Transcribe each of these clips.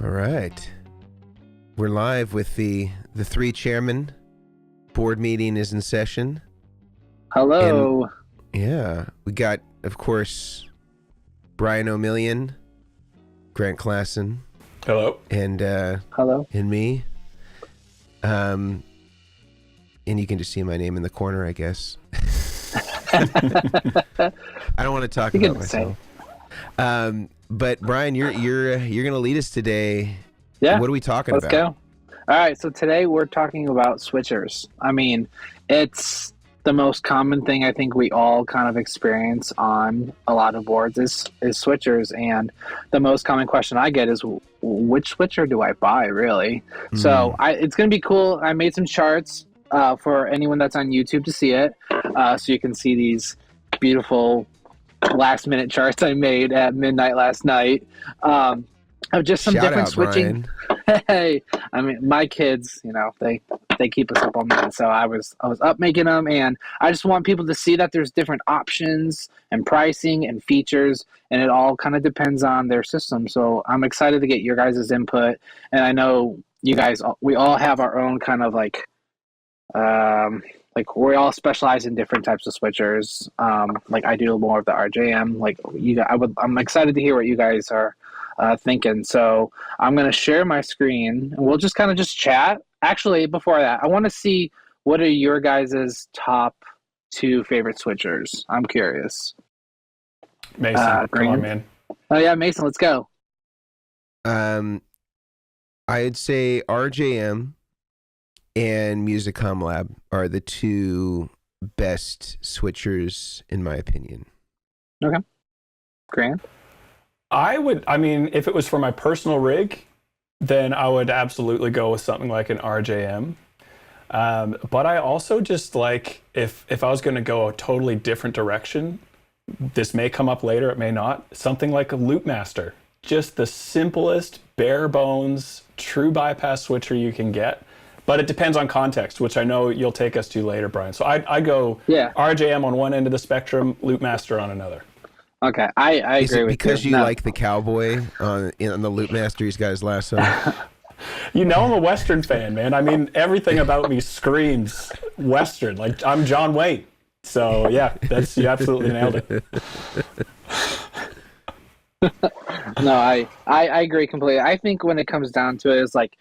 All right. We're live with the three chairmen. Board meeting is in session. Hello. And, we got, of course, Brian Omilion, Grant Klassen. Hello. And Hello. And me. And you can just see my name in the corner, I guess. I don't want to talk about myself. But Brian, you're gonna lead us today. Yeah. What are we talking about? Let's go. All right. So today we're talking about switchers. I mean, it's the most common thing I think we all kind of experience on a lot of boards is switchers, and the most common question I get is, which switcher do I buy, really? So it's gonna be cool. I made some charts for anyone that's on YouTube to see it, so you can see these beautiful last minute charts I made at midnight last night of just some different switching. Hey, I mean, my kids, they keep us up on that, so I was up making them, and I just want people to see that there's different options and pricing and features, and it all kind of depends on their system. So I'm excited to get your guys' input, and I know you guys, we all have our own kind of like we all specialize in different types of switchers. Like I do more of the RJM. Like I'm excited to hear what you guys are thinking. So I'm going to share my screen and we'll just kind of just chat. Actually, before that, I want to see what are your guys' top 2 favorite switchers. I'm curious. Mason, come on, man. Oh yeah, Mason, let's go. I'd say RJM and Musicom Lab are the 2 best switchers in my opinion. Okay. Grant? If it was for my personal rig, then I would absolutely go with something like an RJM. But I also just like, if I was going to go a totally different direction, this may come up later, it may not, something like a Loopmaster. Just the simplest, bare bones, true bypass switcher you can get. But it depends on context, which I know you'll take us to later, Brian. So I go RJM on one end of the spectrum, Loopmaster on another. Okay, I agree with you. Because you like the cowboy on the Loopmaster, he's got his lasso. I'm a Western fan, man. I mean, everything about me screams Western. Like, I'm John Wayne. So, yeah, you absolutely nailed it. No, I agree completely. I think when it comes down to it, it's like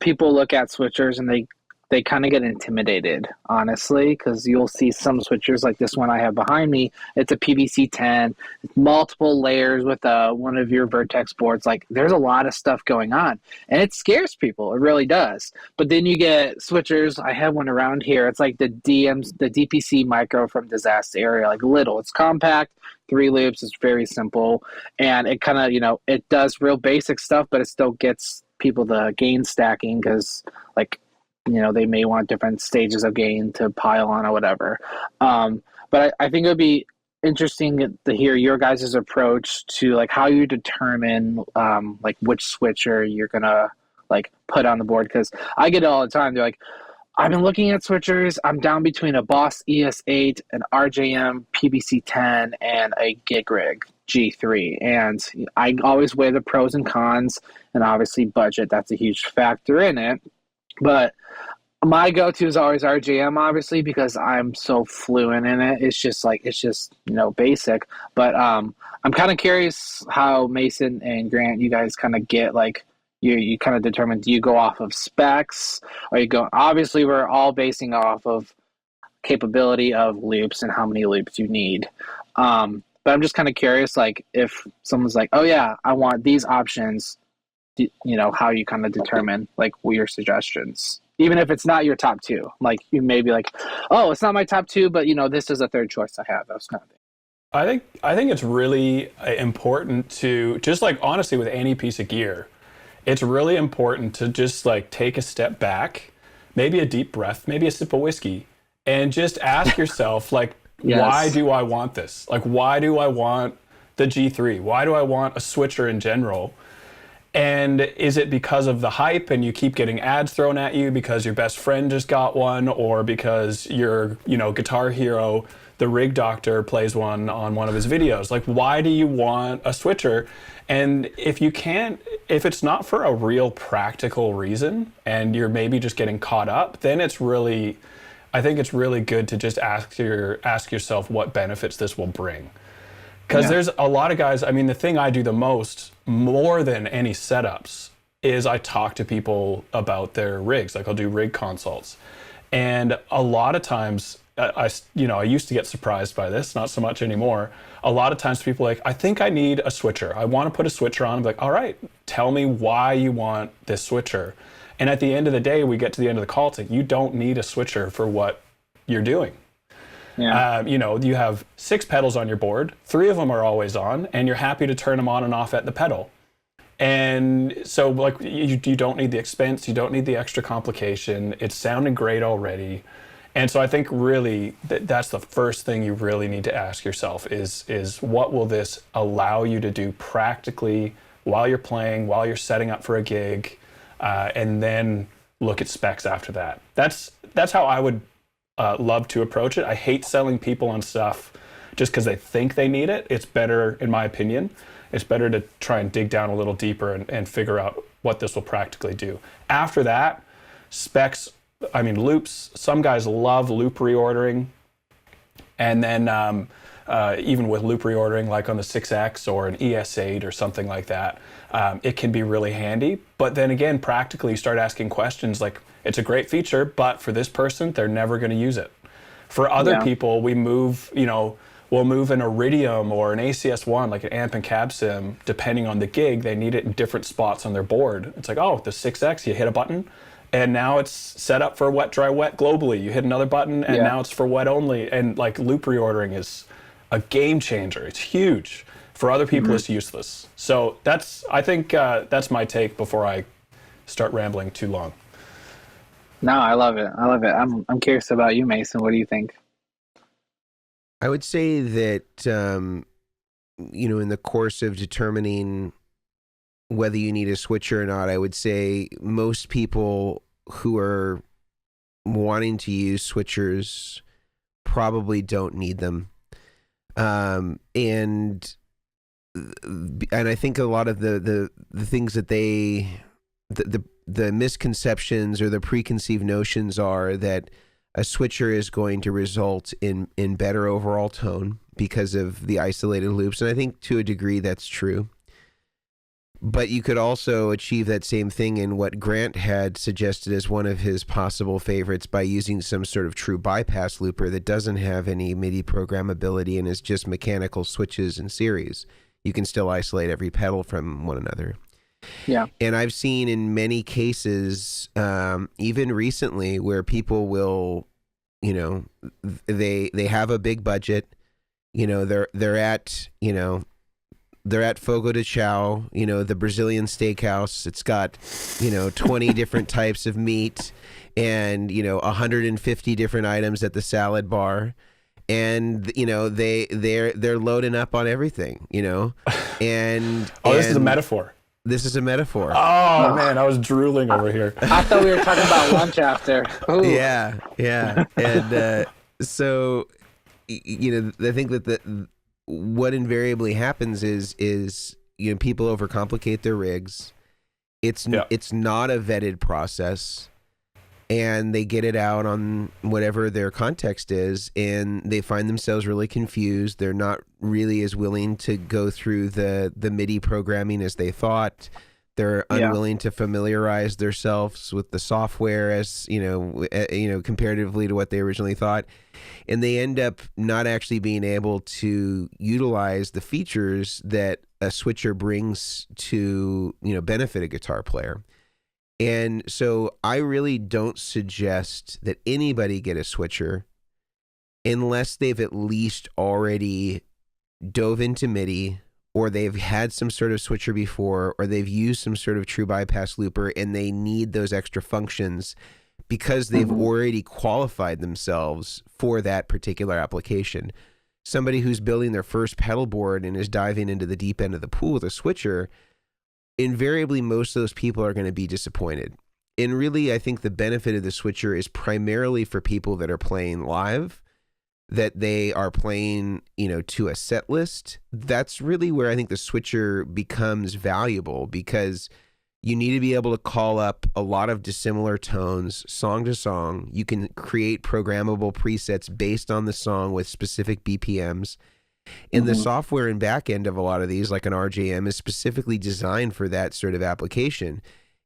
people look at switchers and they kind of get intimidated, honestly, because you'll see some switchers like this one I have behind me. It's a PVC 10, multiple layers with one of your Vertex boards. Like, there's a lot of stuff going on, and it scares people. It really does. But then you get switchers. I have one around here. It's like the DPC Micro from Disaster Area, like little. It's compact, 3 loops. It's very simple, and it kind of, it does real basic stuff, but it still gets people the gain stacking because, like, they may want different stages of gain to pile on or whatever. But I think it would be interesting to hear your guys' approach to like how you determine like which switcher you're gonna like put on the board, because I get it all the time. They're like, I've been looking at switchers. I'm down between a Boss ES8, an RJM PBC 10, and a Gig Rig G3. And I always weigh the pros and cons, and obviously budget, that's a huge factor in it. But my go-to is always RJM, obviously, because I'm so fluent in it. It's just basic. But I'm kind of curious how Mason and Grant, you guys kind of get like you kind of determine, do you go off of specs, or you go? Obviously, we're all basing off of capability of loops and how many loops you need. But I'm just kind of curious, like if someone's like, oh yeah, I want these options. How you kind of determine like what your suggestions, even if it's not your top 2, like you may be like, oh, it's not my top 2, but this is a third choice I have, those kind of things. I think it's really important to just like, honestly, with any piece of gear, it's really important to just like take a step back, maybe a deep breath, maybe a sip of whiskey, and just ask yourself like, Yes. Why do I want this? Like, why do I want the G3? Why do I want a switcher in general? And is it because of the hype and you keep getting ads thrown at you because your best friend just got one, or because your, Guitar Hero the rig doctor plays one on one of his videos. Like, why do you want a switcher? And if it's not for a real practical reason and you're maybe just getting caught up, then I think it's really good to just ask yourself what benefits this will bring. Because there's a lot of guys, I mean, the thing I do the most, more than any setups, is I talk to people about their rigs. Like, I'll do rig consults. And a lot of times, I used to get surprised by this, not so much anymore. A lot of times people are like, I think I need a switcher. I want to put a switcher on. I'm like, all right, tell me why you want this switcher. And at the end of the day, we get to the end of the call, it's like, you don't need a switcher for what you're doing. Yeah. You have 6 pedals on your board, 3 of them are always on, and you're happy to turn them on and off at the pedal. And so, like, you don't need the expense, you don't need the extra complication. It's sounding great already. And so I think really that's the first thing you really need to ask yourself is what will this allow you to do practically while you're playing, while you're setting up for a gig, and then look at specs after that. That's how I would love to approach it. I hate selling people on stuff just because they think they need it. It's better, in my opinion, it's better to try and dig down a little deeper and figure out what this will practically do. After that, specs, I mean, loops, some guys love loop reordering. And then even with loop reordering, like on the 6X or an ES8 or something like that, it can be really handy. But then again, practically you start asking questions like, it's a great feature, but for this person, they're never going to use it. For other people, we'll move an Iridium or an ACS1, like an amp and cab sim, depending on the gig. They need it in different spots on their board. It's like, oh, the 6X, you hit a button, and now it's set up for wet, dry, wet globally. You hit another button, and now it's for wet only. And like loop reordering is a game changer. It's huge. For other people, it's useless. So I think that's my take before I start rambling too long. No, I love it. I'm curious about you, Mason. What do you think? I would say that, in the course of determining whether you need a switcher or not, I would say most people who are wanting to use switchers probably don't need them. And I think a lot of the things that the misconceptions or the preconceived notions are that a switcher is going to result in better overall tone because of the isolated loops. And I think to a degree that's true. But you could also achieve that same thing in what Grant had suggested as one of his possible favorites by using some sort of true bypass looper that doesn't have any MIDI programmability and is just mechanical switches in series. You can still isolate every pedal from one another. Yeah. And I've seen in many cases, even recently, where people will, they have a big budget, they're at Fogo de Chao, the Brazilian steakhouse. It's got, 20 different types of meat and, 150 different items at the salad bar. And, they're loading up on everything, and this is a metaphor. This is a metaphor. Oh, man, I was drooling over here. I thought we were talking about lunch after. Ooh. Yeah. And so, I think that what invariably happens is people overcomplicate their rigs. It's not a vetted process, and they get it out on whatever their context is, and they find themselves really confused. They're not really as willing to go through the MIDI programming as they thought. They're unwilling to familiarize themselves with the software as, comparatively to what they originally thought. And they end up not actually being able to utilize the features that a switcher brings to, benefit a guitar player. And so I really don't suggest that anybody get a switcher unless they've at least already dove into MIDI, or they've had some sort of switcher before, or they've used some sort of true bypass looper and they need those extra functions because they've already qualified themselves for that particular application. Somebody who's building their first pedal board and is diving into the deep end of the pool with a switcher, invariably most of those people are going to be disappointed. And really, I think the benefit of the switcher is primarily for people that are playing live, that they are playing, to a set list, that's really where I think the switcher becomes valuable, because you need to be able to call up a lot of dissimilar tones song to song. You can create programmable presets based on the song with specific BPMs. And the software and back end of a lot of these, like an RJM, is specifically designed for that sort of application.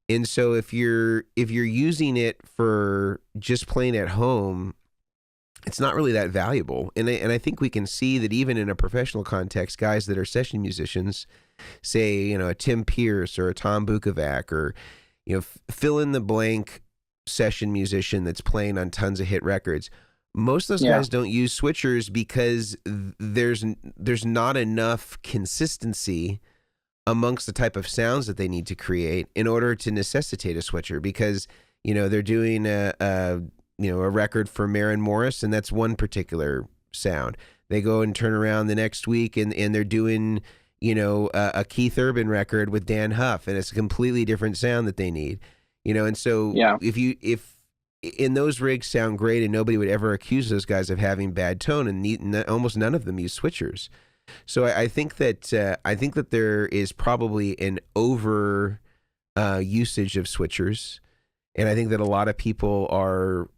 And so if you're using it for just playing at home, it's not really that valuable. And I think we can see that even in a professional context, guys that are session musicians, say, a Tim Pierce or a Tom Bukovac, or, fill in the blank session musician that's playing on tons of hit records. Most of those guys don't use switchers because there's not enough consistency amongst the type of sounds that they need to create in order to necessitate a switcher, because, they're doing a record for Maren Morris, and that's one particular sound. They go and turn around the next week and they're doing, a Keith Urban record with Dan Huff, and it's a completely different sound that they need, and so if and those rigs sound great, and nobody would ever accuse those guys of having bad tone, and almost none of them use switchers. So I think that there is probably an over usage of switchers, and I think that a lot of people are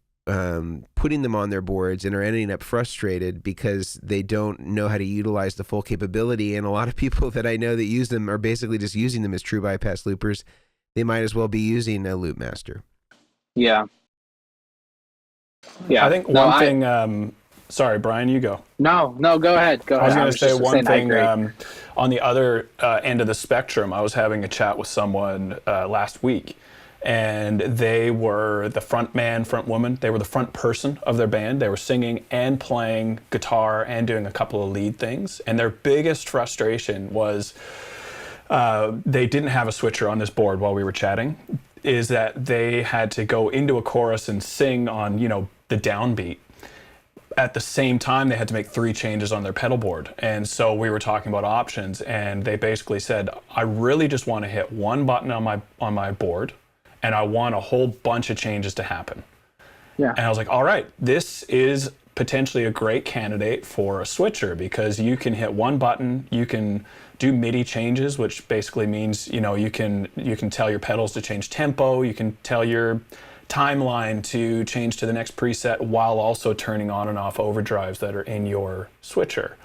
putting them on their boards and are ending up frustrated because they don't know how to utilize the full capability. And a lot of people that I know that use them are basically just using them as true bypass loopers. They might as well be using a loop master. Yeah. Yeah. I think one thing, sorry, Brian, you go. No, go ahead. I was going to say one thing. On the other end of the spectrum, I was having a chat with someone last week, and they were the front man, front woman. They were the front person of their band. They were singing and playing guitar and doing a couple of lead things. And their biggest frustration was they didn't have a switcher on this board while we were chatting, is that they had to go into a chorus and sing on, the downbeat. At the same time, they had to make 3 changes on their pedal board. And so we were talking about options, and they basically said, I really just want to hit one button on my board, and I want a whole bunch of changes to happen. Yeah. And I was like, all right, this is potentially a great candidate for a switcher, because you can hit one button, you can do MIDI changes, which basically means, you can tell your pedals to change tempo, you can tell your timeline to change to the next preset while also turning on and off overdrives that are in your switcher.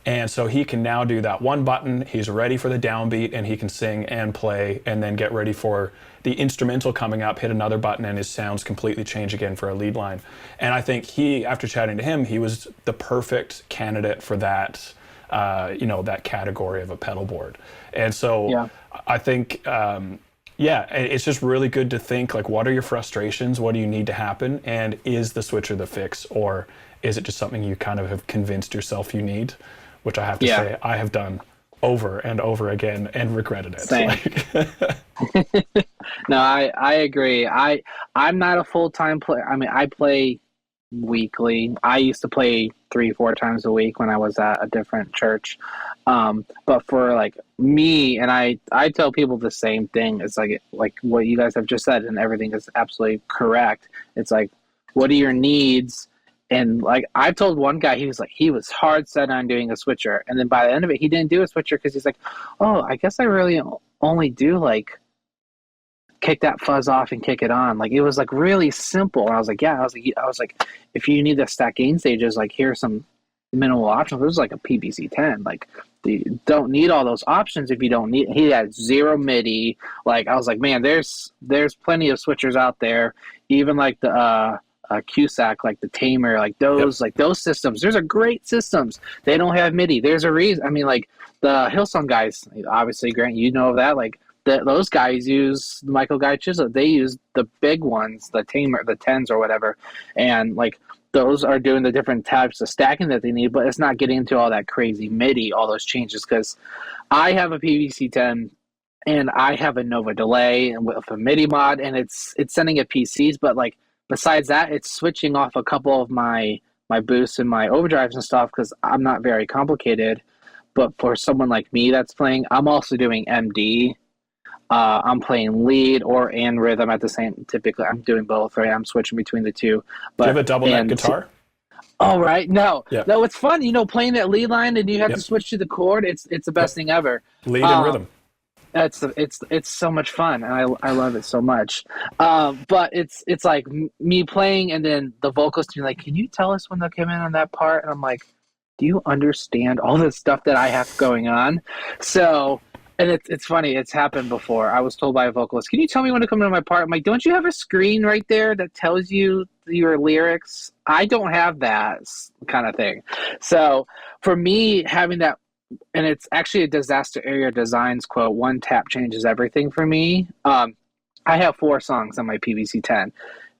And so he can now do that one button, he's ready for the downbeat, and he can sing and play, and then get ready for the instrumental coming up, hit another button, and his sounds completely change again for a lead line. And I think after chatting to him, he was the perfect candidate for that, that category of a pedal board. And so I think, it's just really good to think, like, what are your frustrations? What do you need to happen? And is the switcher the fix, or is it just something you kind of have convinced yourself you need? Which I have to say, I have done over and over again and regretted it. Same. No, I agree. I'm not a full-time player. I mean, I play weekly. I used to play 3-4 times a week when I was at a different church. But for like me, and I tell people the same thing. It's like what you guys have just said, and everything is absolutely correct. It's like, what are your needs? And like, I told one guy, he was hard set on doing a switcher. And then by the end of it, he didn't do a switcher because he's like, oh, I guess I really only do like kick that fuzz off and kick it on. Like, it was like really simple. And I was like, I was like, if you need to stack gain stages, like, here's some minimal options. This is like a PBC 10. Like, you don't need all those options if you don't need. He had 0 MIDI. Like, I was like, man, there's plenty of switchers out there. Even like the QSAC, like the Tamer, like those, like those systems. There's a great systems. They don't have MIDI. There's a reason. I mean, like the Hillsong guys, obviously, Grant, you know of that. Like those guys use Michael Guy Chisholm. They use the big ones, the Tamer, the 10s or whatever, and like those are doing the different types of stacking that they need. But it's not getting into all that crazy MIDI, all those changes. Because I have a PVC 10. And I have a Nova delay and with a MIDI mod, and it's sending it PCs, but like. Besides that, it's switching off a couple of my boosts and my overdrives and stuff because I'm not very complicated. But for someone like me that's playing, I'm also doing MD. I'm playing lead and rhythm at the same. Typically, I'm doing both. Right, I'm switching between the two. But, do you have a double neck guitar? Oh, right. No, Yep. no, it's fun. Playing that lead line and you have Yep. to switch to the chord. It's the best thing ever. Lead and rhythm. It's so much fun, and I love it so much. But it's like me playing, and then the vocalist being like, "Can you tell us when they'll come in on that part?" And I'm like, "Do you understand all this stuff that I have going on?" So, and it's funny. It's happened before. I was told by a vocalist, "Can you tell me when to come into my part?" I'm like, "Don't you have a screen right there that tells you your lyrics?" I don't have that kind of thing. So for me, having that. And it's actually a Disaster Area Designs quote, "One tap changes everything" for me. I have 4 songs on my PVC 10.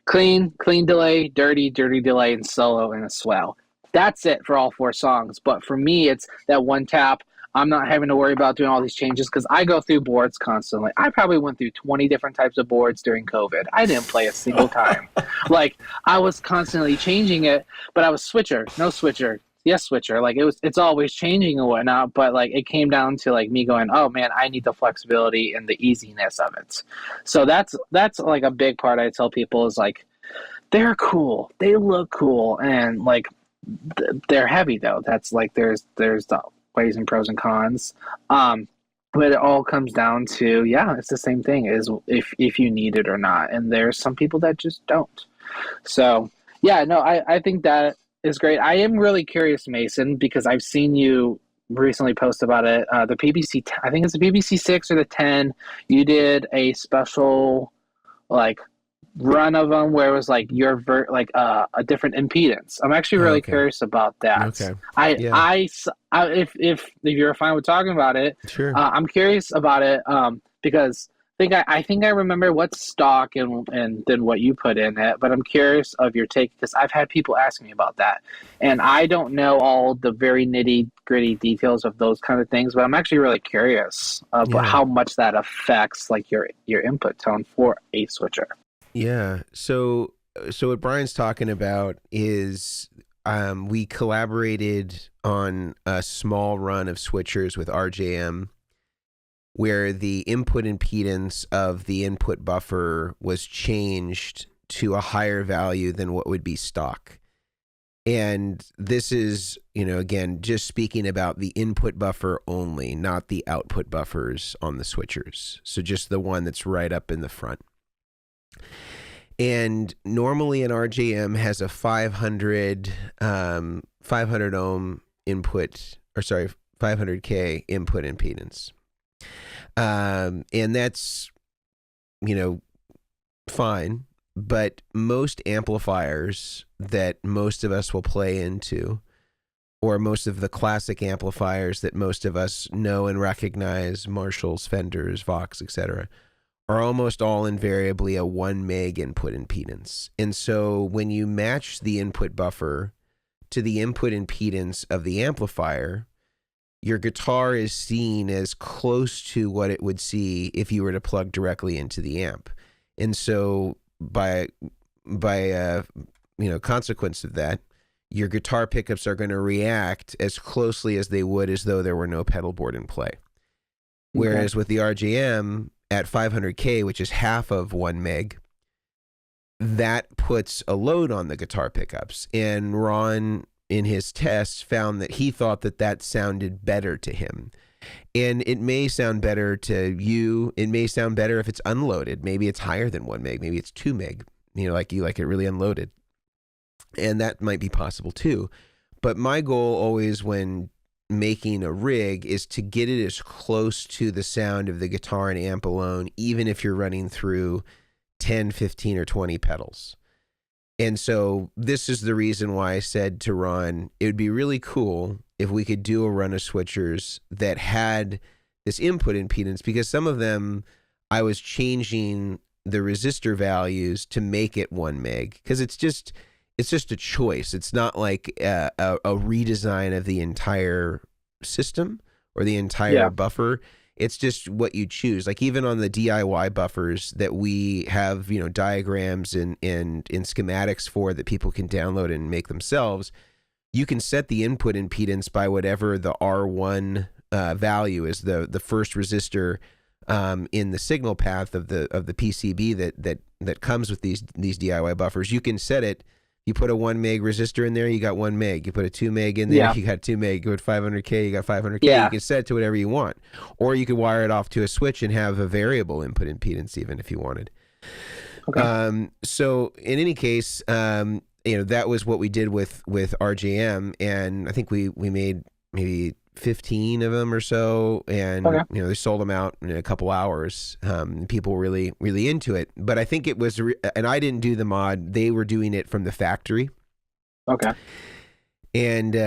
Clean, clean delay, dirty, dirty delay, and solo and a swell. That's it for all 4 songs. But for me, it's that one tap. I'm not having to worry about doing all these changes because I go through boards constantly. I probably went through 20 different types of boards during COVID. I didn't play a single time. Like, I was constantly changing it, but I was switcher, no switcher. Yes, switcher. Like it's always changing and whatnot, but like it came down to like me going, oh man, I need the flexibility and the easiness of it. So that's like a big part I tell people is like they're cool, they look cool, and like they're heavy though. That's like there's the ways and pros and cons. But it all comes down to it's the same thing is if you need it or not, and there's some people that just don't. So I think that is great. I am really curious, Mason, because I've seen you recently post about it. The PBC, I think it's the PBC 6 or the 10. You did a special like run of them where it was like your a different impedance. I'm actually really curious about that. Okay. If you're fine with talking about it, sure. I'm curious about it because I think I remember what's stock and then what you put in it, but I'm curious of your take because I've had people ask me about that, and I don't know all the very nitty gritty details of those kind of things, but I'm actually really curious about how much that affects like your input tone for a switcher. Yeah. So what Brian's talking about is we collaborated on a small run of switchers with RJM, where the input impedance of the input buffer was changed to a higher value than what would be stock. And this is, again, just speaking about the input buffer only, not the output buffers on the switchers. So just the one that's right up in the front. And normally an RJM has a 500 ohm input, 500K input impedance. And that's, fine, but most amplifiers that most of us will play into, or most of the classic amplifiers that most of us know and recognize, Marshalls, Fenders, Vox, etc., are almost all invariably a 1 meg input impedance. And so when you match the input buffer to the input impedance of the amplifier, your guitar is seen as close to what it would see if you were to plug directly into the amp. And so by consequence of that, your guitar pickups are going to react as closely as they would as though there were no pedal board in play. Whereas with the RJM at 500K, which is half of 1 meg, that puts a load on the guitar pickups. And Ron, in his tests, found that he thought that sounded better to him. And it may sound better to you. It may sound better if it's unloaded. Maybe it's higher than 1 meg. Maybe it's 2 meg. Like you like it really unloaded. And that might be possible too. But my goal always when making a rig is to get it as close to the sound of the guitar and amp alone, even if you're running through 10, 15, or 20 pedals. And so this is the reason why I said to Ron, it would be really cool if we could do a run of switchers that had this input impedance, because some of them I was changing the resistor values to make it 1 meg, because it's just a choice. It's not like a redesign of the entire system or the entire buffer. It's just what you choose. Like even on the DIY buffers that we have, diagrams and schematics for that people can download and make themselves, you can set the input impedance by whatever the R1 value is, the first resistor in the signal path of the PCB that comes with these DIY buffers. You can set it. You put a 1 meg resistor in there, you got 1 meg. You put a 2 meg in there, you got 2 meg. You go to 500K, you got 500K. Yeah. You can set it to whatever you want. Or you could wire it off to a switch and have a variable input impedance even if you wanted. Okay. So in any case, that was what we did with RJM, and I think we made maybe 15 of them or so, and they sold them out in a couple hours. People were really, really into it, but I think it was, and I didn't do the mod; they were doing it from the factory. Okay. And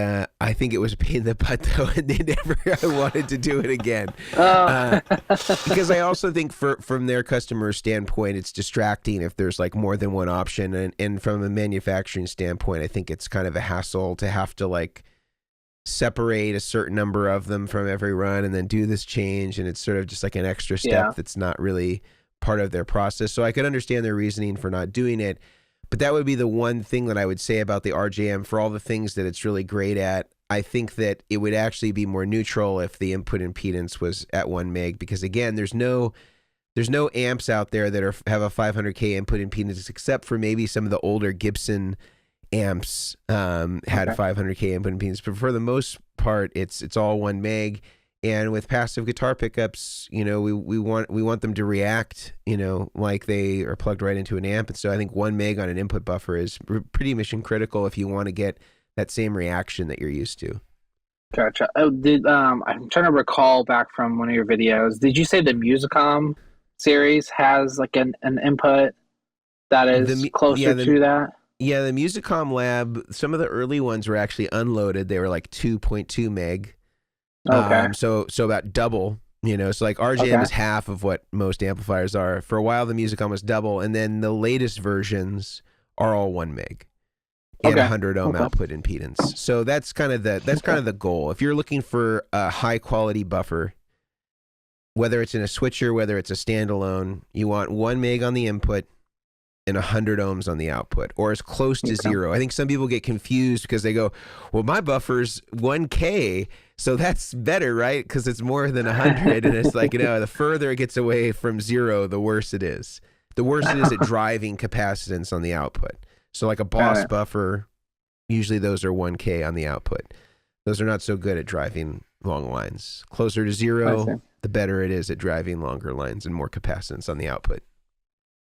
I think it was a pain in the butt though, and they never wanted to do it again. Because I also think from their customer standpoint, it's distracting if there's like more than one option, and from a manufacturing standpoint, I think it's kind of a hassle to have to like separate a certain number of them from every run and then do this change, and it's sort of just like an extra step that's not really part of their process. So I could understand their reasoning for not doing it, but that would be the one thing that I would say about the RJM. For all the things that it's really great at, I think that it would actually be more neutral if the input impedance was at 1 meg, because again, there's no amps out there that have a 500K input impedance, except for maybe some of the older Gibson amps had a 500K input impedance, but for the most part, it's all 1 meg. And with passive guitar pickups, we want them to react, like they are plugged right into an amp. And so I think 1 meg on an input buffer is pretty mission critical if you want to get that same reaction that you're used to. Gotcha. I'm trying to recall back from one of your videos. Did you say the Musicom series has like an input that is closer to that? Yeah, the Musicom Lab, some of the early ones were actually unloaded. They were like 2.2 meg. Okay. So about double, so like RJM is half of what most amplifiers are. For a while, the Musicom was double, and then the latest versions are all 1 meg and 100 ohm output impedance. So that's kind of the goal. If you're looking for a high quality buffer, whether it's in a switcher, whether it's a standalone, you want 1 meg on the input and 100 ohms on the output, or as close to zero. I think some people get confused because they go, well, my buffer's 1K, so that's better, right? Because it's more than 100. And it's like, the further it gets away from zero, the worse it is. The worse it is at driving capacitance on the output. So like a Boss buffer, usually those are 1K on the output. Those are not so good at driving long lines. Closer to zero, the better it is at driving longer lines and more capacitance on the output.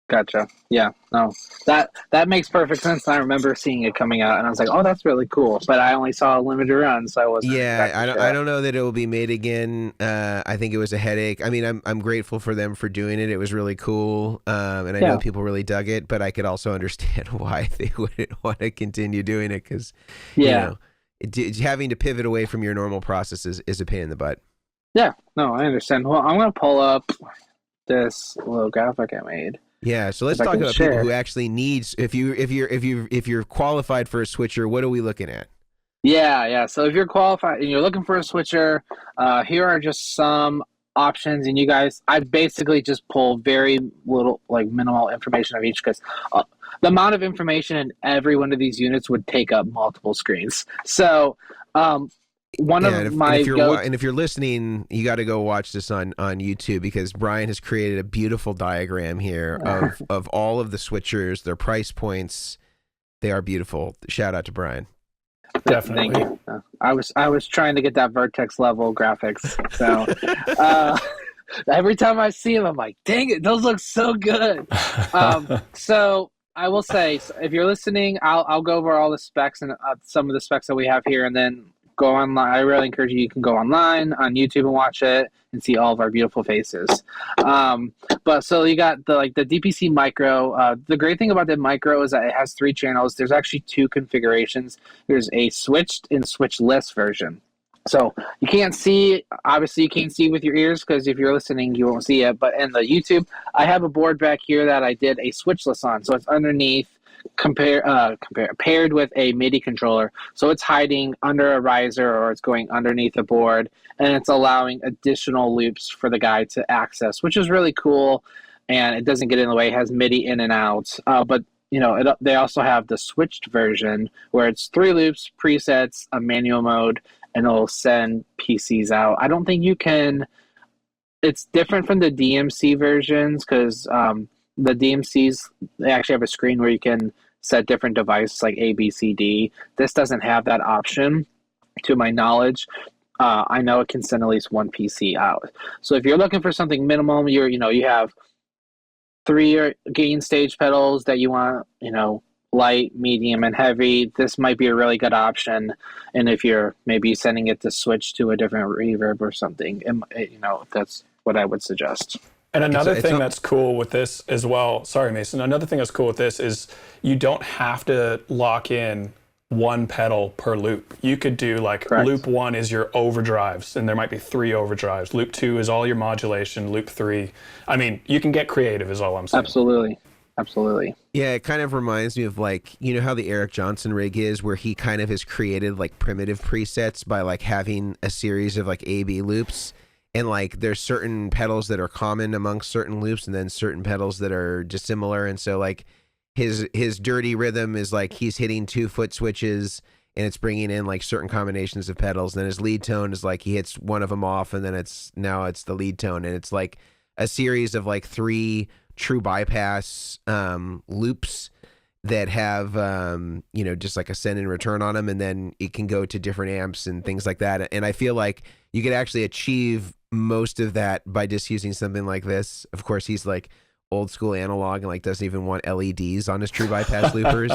Gotcha. Yeah. No, that makes perfect sense. I remember seeing it coming out, and I was like, "Oh, that's really cool." But I only saw a limited run, so I wasn't. Yeah, I don't know that it will be made again. I think it was a headache. I mean, I'm grateful for them for doing it. It was really cool, and I know people really dug it. But I could also understand why they wouldn't want to continue doing it, because having to pivot away from your normal processes is a pain in the butt. Yeah. No, I understand. Well, I'm gonna pull up this little graphic I made. Yeah, so let's talk about people who actually needs. If you're qualified for a switcher, what are we looking at? Yeah. So if you're qualified and you're looking for a switcher, here are just some options. And you guys, I basically just pull very little, like minimal information of each, because the amount of information in every one of these units would take up multiple screens. So if you're listening, you got to go watch this on YouTube, because Brian has created a beautiful diagram here of all of the switchers, their price points. They are beautiful. Shout out to Brian. Definitely. Thank you. I was trying to get that Vertex level graphics. So every time I see them, I'm like, dang it, those look so good. So I will say, if you're listening, I'll go over all the specs and some of the specs that we have here, and then go online. I really encourage you can go online on YouTube and watch it and see all of our beautiful faces. But so you got the DPC Micro. The great thing about the Micro is that it has 3 channels. There's actually 2 configurations. There's a switched and switchless version. So you can't see, obviously you can't see with your ears, because if you're listening, you won't see it. But in the YouTube, I have a board back here that I did a switchless on. So it's underneath, paired with a MIDI controller, so it's hiding under a riser, or it's going underneath a board, and it's allowing additional loops for the guy to access, which is really cool. And it doesn't get in the way. It has MIDI in and out. But they also have the switched version, where it's 3 loops, presets, a manual mode, and it'll send PCs out. I don't think you can. It's different from the DMC versions, because the DMCs, they actually have a screen where you can set different devices like A, B, C, D. This doesn't have that option, to my knowledge. I know it can send at least one PC out. So if you're looking for something minimum, you have 3 gain stage pedals that you want, light, medium, and heavy. This might be a really good option. And if you're maybe sending it to switch to a different reverb or something, that's what I would suggest. And another thing that's cool with this as well, sorry, Mason, another thing that's cool with this is you don't have to lock in one pedal per loop. You could do Correct. Loop 1 is your overdrives, and there might be 3 overdrives. Loop 2 is all your modulation. Loop 3, I mean, you can get creative is all I'm saying. Absolutely. Yeah, it kind of reminds me of how the Eric Johnson rig is, where he kind of has created primitive presets by having a series of A-B loops. And there's certain pedals that are common amongst certain loops, and then certain pedals that are dissimilar. And so his dirty rhythm is he's hitting 2 foot switches, and it's bringing in certain combinations of pedals. And then his lead tone is he hits one of them off, and then it's the lead tone, and it's a series of 3 true bypass loops that have just a send and return on them, and then it can go to different amps and things like that. And I feel you could actually achieve most of that by just using something like this. Of course, he's old school analog and doesn't even want LEDs on his true bypass loopers.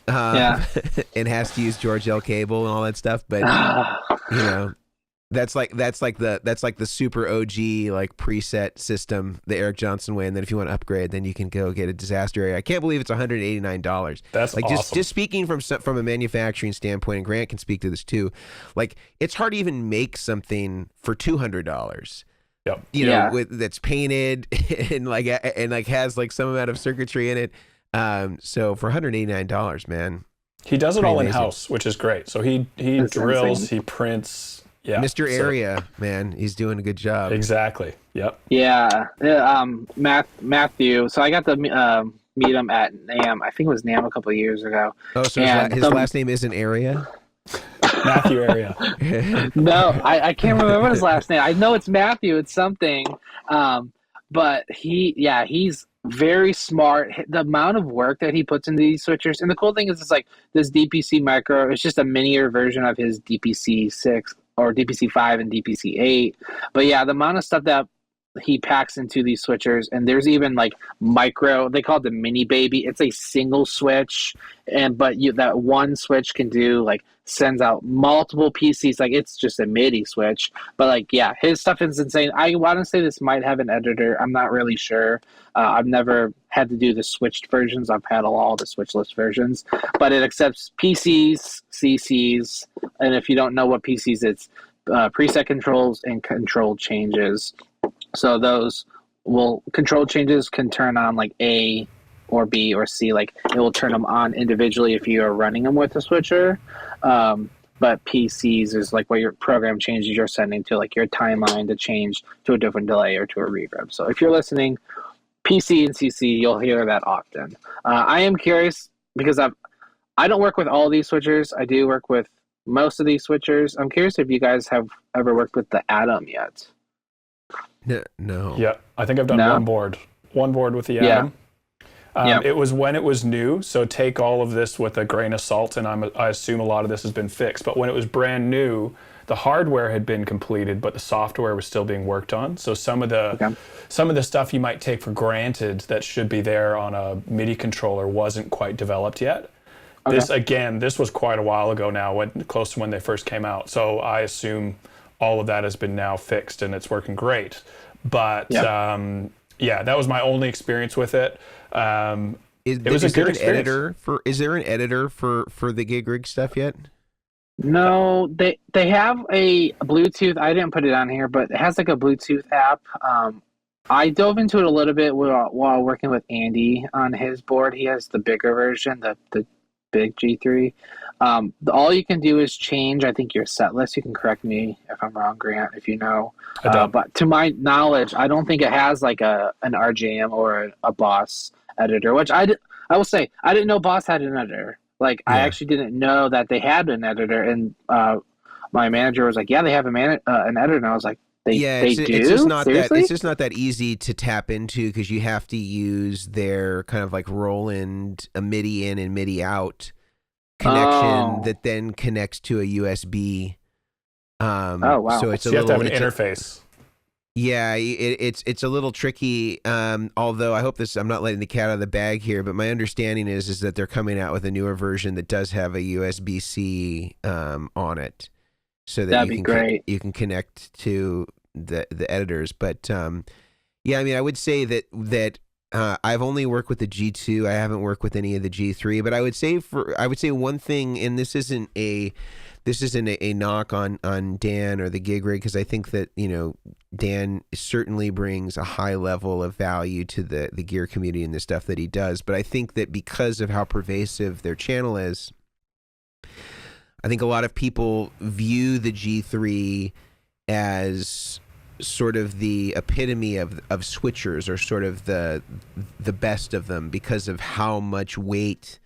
And has to use George L cable and all that stuff. But that's the super OG preset system, the Eric Johnson way. And then if you want to upgrade, then you can go get a Disaster Area. I can't believe it's $189. That's awesome. Just speaking from a manufacturing standpoint, and Grant can speak to this too. It's hard to even make something for $200. Yep. That's painted and has some amount of circuitry in it. So for $189, man, he does it all in house, which is great. So he drills, insane. He prints. Yeah, Mr. Area, man, he's doing a good job. Exactly. Yep. Yeah. Matthew. So I got to meet him at NAMM. I think it was NAMM a couple of years ago. Oh, so his last name isn't Area? Matthew Area. No, I can't remember his last name. I know it's Matthew. It's something. But he's very smart. The amount of work that he puts into these switchers, and the cool thing is, it's this DPC micro. It's just a miniature version of his DPC 6 or DPC 5 and DPC 8. But yeah, the amount of stuff that he packs into these switchers, and there's even micro, they call it the mini baby. It's a single switch, but that one switch can do sends out multiple PCs. It's just a MIDI switch. But his stuff is insane. I want to say this might have an editor. I'm not really sure. I've never had to do the switched versions. I've had all the switchless versions, but it accepts PCs, CCs, and if you don't know what PCs, it's preset controls and control changes. So those control changes can turn on A or B or C. It will turn them on individually if you are running them with a switcher. But PCs is where your program changes you're sending to your timeline to change to a different delay or to a reverb. So if you're listening, PC and CC, you'll hear that often. I am curious because I don't work with all these switchers. I do work with most of these switchers. I'm curious if you guys have ever worked with the Atom yet. No. Yeah, I think I've done one board with the Atom. It was when it was new, so take all of this with a grain of salt, and I assume a lot of this has been fixed. But when it was brand new, the hardware had been completed, but the software was still being worked on. So some of the stuff you might take for granted that should be there on a MIDI controller wasn't quite developed yet. Okay. This was quite a while ago now, close to when they first came out. So I assume all of that has been now fixed and it's working great. But that was my only experience with it. It was a good experience. Is there an editor for the gig rig stuff yet? No, they have a Bluetooth. I didn't put it on here, but it has a Bluetooth app. I dove into it a little bit while working with Andy on his board. He has the bigger version, the big G3. All you can do is change, I think, your set list. You can correct me if I'm wrong, Grant, if you know. But to my knowledge, I don't think it has an RJM or a Boss editor, which I will say, I didn't know Boss had an editor. I actually didn't know that they had an editor, and my manager was like, yeah, they have an editor. And I was like, They do? it's just not Seriously? that it's just not that easy to tap into, because you have to use their kind of like Roland a MIDI in and MIDI out connection that then connects to a USB. Oh wow! So it's you have to have an interface. Yeah, it's a little tricky. Although I hope I'm not letting the cat out of the bag here, but my understanding is that they're coming out with a newer version that does have a USB-C on it, so that you can connect to the editors. But yeah, I mean, I would say that I've only worked with the G2. I haven't worked with any of the G3. But I would say one thing, and this isn't a knock on Dan or the gig rig, because I think that, you know, Dan certainly brings a high level of value to the gear community and the stuff that he does. But I think that because of how pervasive their channel is, I think a lot of people view the G3 as sort of the epitome of switchers, or sort of the best of them, because of how much weight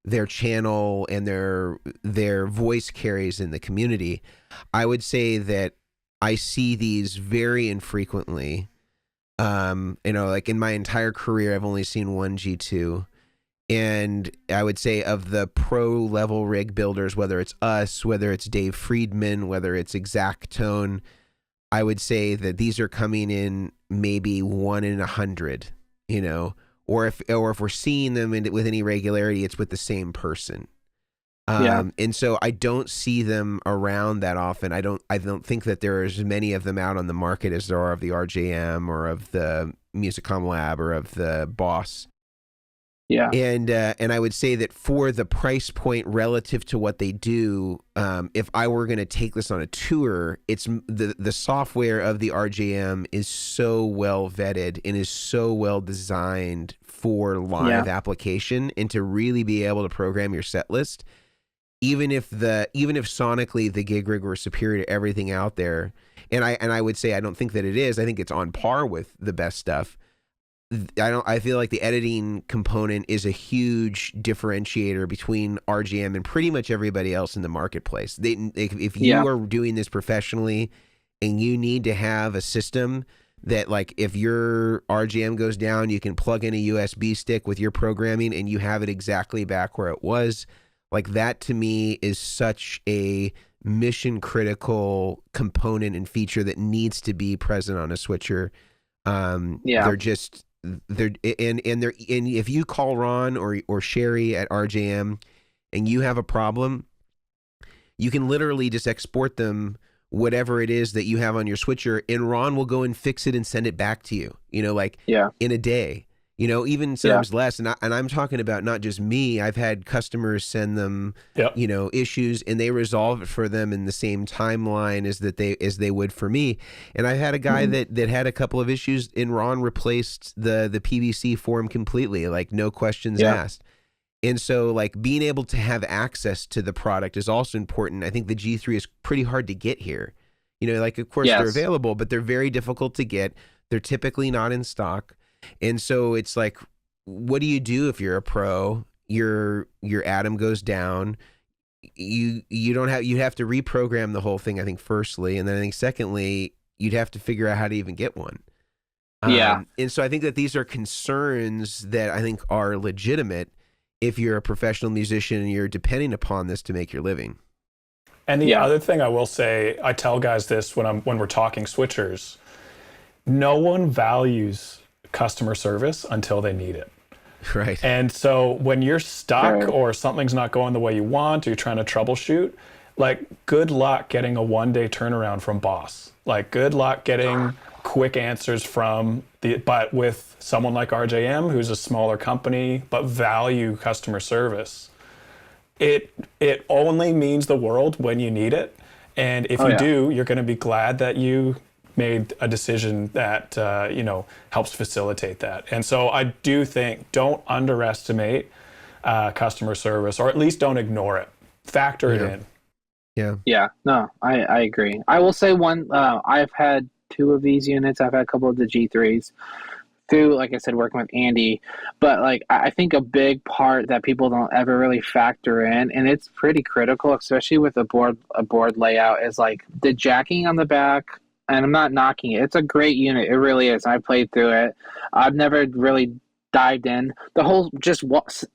their channel and their voice carries in the community. I would say that I see these very infrequently. You know, like in my entire career, I've only seen one G2. And I would say of the pro level rig builders, whether it's us, whether it's Dave Friedman, whether it's Exactone, I would say that these are coming in maybe 1 in 100, you know, or if we're seeing them with any regularity, it's with the same person. And so I don't see them around that often. I don't think that there are as many of them out on the market as there are of the RJM or of the Musicom Lab or of the Boss. Yeah. And I would say that for the price point relative to what they do, if I were going to take this on a tour, it's the software of the RJM is so well vetted and is so well designed for live application, and to really be able to program your set list. Even if sonically the gig rig were superior to everything out there, and I would say I don't think that it is. I think it's on par with the best stuff. I feel like the editing component is a huge differentiator between RGM and pretty much everybody else in the marketplace. If you are doing this professionally and you need to have a system that, like, if your RGM goes down, you can plug in a USB stick with your programming and you have it exactly back where it was. Like, that to me is such a mission critical component and feature that needs to be present on a switcher. They're if you call Ron or Sherry at RJM and you have a problem, you can literally just export them whatever it is that you have on your switcher, and Ron will go and fix it and send it back to you, you know, like in a day, you know, even sometimes less. And I'm talking about not just me. I've had customers send them, you know, issues, and they resolve it for them in the same timeline as they would for me. And I had a guy that had a couple of issues, and Ron replaced the PVC for him completely, like no questions asked. And so, like, being able to have access to the product is also important. I think the G3 is pretty hard to get here. You know, like, of course they're available, but they're very difficult to get. They're typically not in stock. And so it's like, what do you do if you're a pro? Your Atom goes down. You have to reprogram the whole thing, I think, firstly, and then I think secondly, you'd have to figure out how to even get one. And so I think that these are concerns that I think are legitimate if you're a professional musician and you're depending upon this to make your living. And the other thing I will say, I tell guys this when we're talking switchers, no one values customer service until they need it. Right. And so when you're stuck or something's not going the way you want, or you're trying to troubleshoot, like, good luck getting a 1-day turnaround from Boss. Like, good luck getting quick answers but with someone like RJM, who's a smaller company but value customer service, it only means the world when you need it. And if you do, you're going to be glad that you made a decision that you know, helps facilitate that. And so I do think, don't underestimate customer service, or at least don't ignore it. Factor it in. Yeah. No, I agree. I will say one. I've had 2 of these units. I've had a couple of the G3s through, like I said, working with Andy. But, like, I think a big part that people don't ever really factor in, and it's pretty critical, especially with a board layout, is like the jacking on the back and I'm not knocking it. It's a great unit. It really is. I played through it. I've never really dived in. The whole just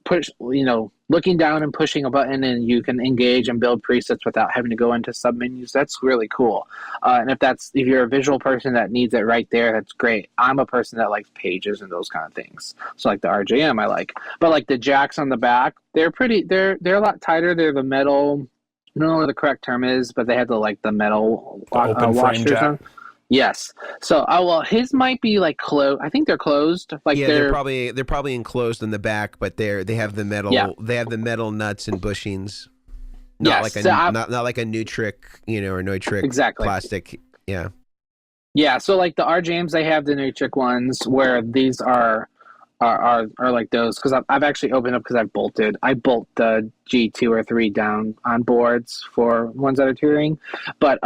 push, looking down and pushing a button and you can engage and build presets without having to go into submenus. That's really cool. And if you're a visual person that needs it right there, that's great. I'm a person that likes pages and those kind of things. So like the RJM I like. But like the jacks on the back, they're a lot tighter. They're the metal, I don't know what the correct term is, but they had the metal open frame jack. Yes. So, his might be like closed. I think they're closed. Like they're probably enclosed in the back, but they have the metal. Yeah. They have the metal nuts and bushings. Not like a Nutric, or Neutrik exactly. plastic. Yeah. Yeah. So like the RJMs, they have the Nutric ones where these are like those, because I've actually opened up because I bolt the G2 or 3 down on boards for ones that are touring, but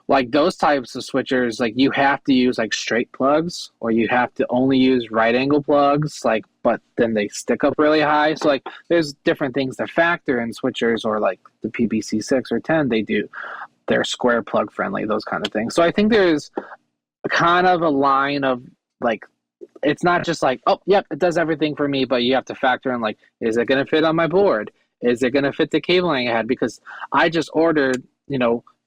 like those types of switchers, like you have to use like straight plugs, or you have to only use right angle plugs, like, but then they stick up really high. So like there's different things to factor in switchers, or like the PBC 6 or 10, they're square plug friendly, those kind of things. So I think there's kind of a line of like, it's not just like, oh, yep, it does everything for me, but you have to factor in like, is it going to fit on my board? Is it going to fit the cabling I had? Because I just ordered,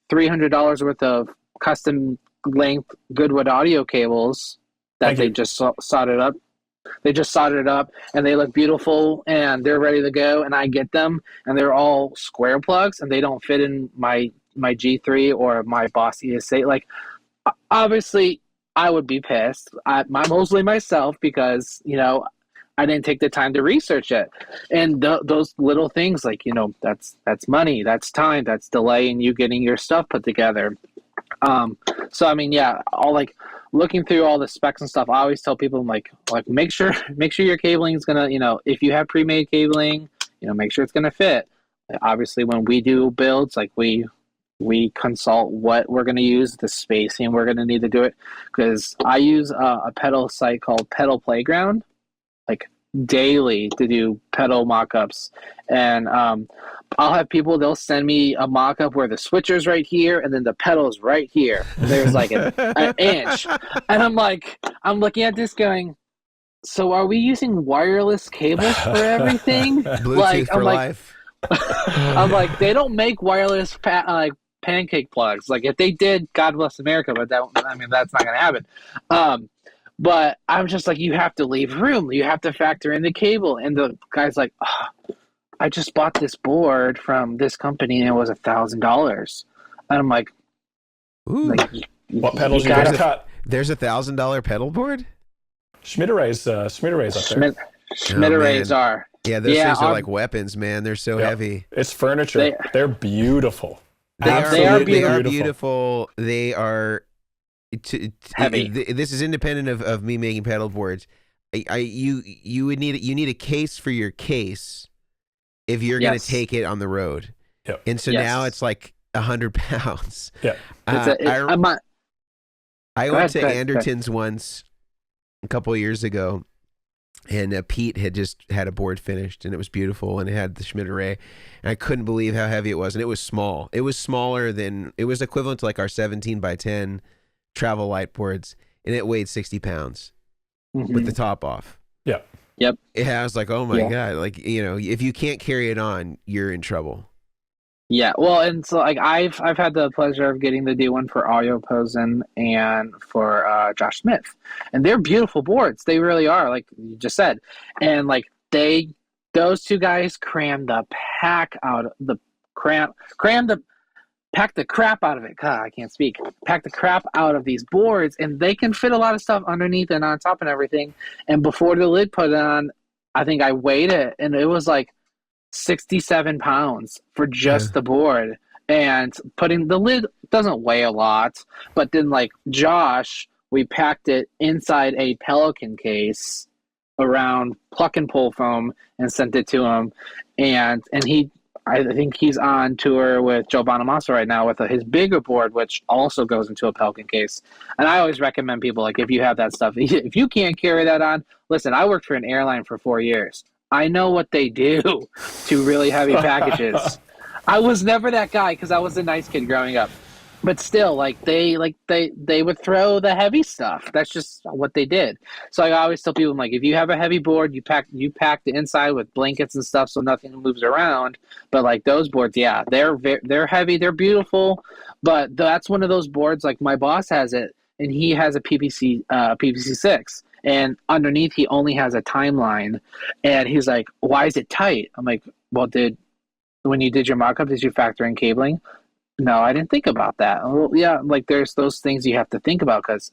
$300 worth of custom length Goodwood audio cables that they just soldered up. They just soldered it up, and they look beautiful, and they're ready to go. And I get them, and they're all square plugs, and they don't fit in my G3 or my Boss ES8. Like, obviously, I would be pissed. Mostly myself, because I didn't take the time to research it. And those little things, like, that's money, that's time, that's delay in you getting your stuff put together. So, I mean, yeah, all like looking through all the specs and stuff, I always tell people, like make sure your cabling is going to, if you have pre-made cabling, make sure it's going to fit. Obviously, when we do builds, like we consult what we're going to use, the spacing we're going to need to do it. Because I use a pedal site called Pedal Playground, like daily, to do pedal mock-ups, and I'll have people, they'll send me a mock-up where the switcher's right here and then the pedal's right here. There's like an inch, and I'm looking at this going, so are we using wireless cables for everything? Bluetooth for life. I'm like, they don't make wireless pancake plugs. Like, if they did, God bless America, but that's not gonna happen. But I'm just like, you have to leave room. You have to factor in the cable. And the guy's like, oh, I just bought this board from this company and it was $1,000. And I'm like, ooh, what pedals you guys cut? There's $1,000 pedal board? Schmidt-Array's up there. Schmidt-Array's are. Yeah, those things are like weapons, man. They're so heavy. It's furniture. They're beautiful. They are beautiful. They are heavy. This is independent of me making pedal boards. You need a case for your case if you're going to take it on the road. Yep. And so now it's like 100 pounds. Yeah. I went to Anderton's once a couple of years ago, and Pete had just had a board finished, and it was beautiful, and it had the Schmidt-Array, and I couldn't believe how heavy it was, and it was small. It was smaller than, it was equivalent to like our 17 by 10 travel light boards, and it weighed 60 pounds with the top off. Yeah. Yep. I was like, oh my God, like, if you can't carry it on, you're in trouble. Yeah, well, and so like I've had the pleasure of getting to do one for Audio Posen and for Josh Smith, and they're beautiful boards. They really are, like you just said, and like those two guys crammed the pack out of the pack the crap out of it. God, I can't speak. Pack the crap out of these boards, and they can fit a lot of stuff underneath and on top and everything. And before the lid put it on, I think I weighed it, and it was like 67 pounds for just the board. And putting the lid doesn't weigh a lot, but then like Josh, we packed it inside a Pelican case around pluck and pull foam and sent it to him. And I think he's on tour with Joe Bonamassa right now with his bigger board, which also goes into a Pelican case. And I always recommend people, like, if you have that stuff, if you can't carry that on, listen, I worked for an airline for 4 years. I know what they do to really heavy packages. I was never that guy because I was a nice kid growing up. But still, like they would throw the heavy stuff. That's just what they did. So I always tell people, I'm like, if you have a heavy board, you pack the inside with blankets and stuff so nothing moves around. But like those boards, yeah, they're heavy, they're beautiful, but that's one of those boards. Like my boss has it, and he has a PVC 6, and underneath he only has a timeline, and he's like, why is it tight? I'm like, well, when you did your mock-up, did you factor in cabling? No, I didn't think about that. Well, yeah, like there's those things you have to think about, because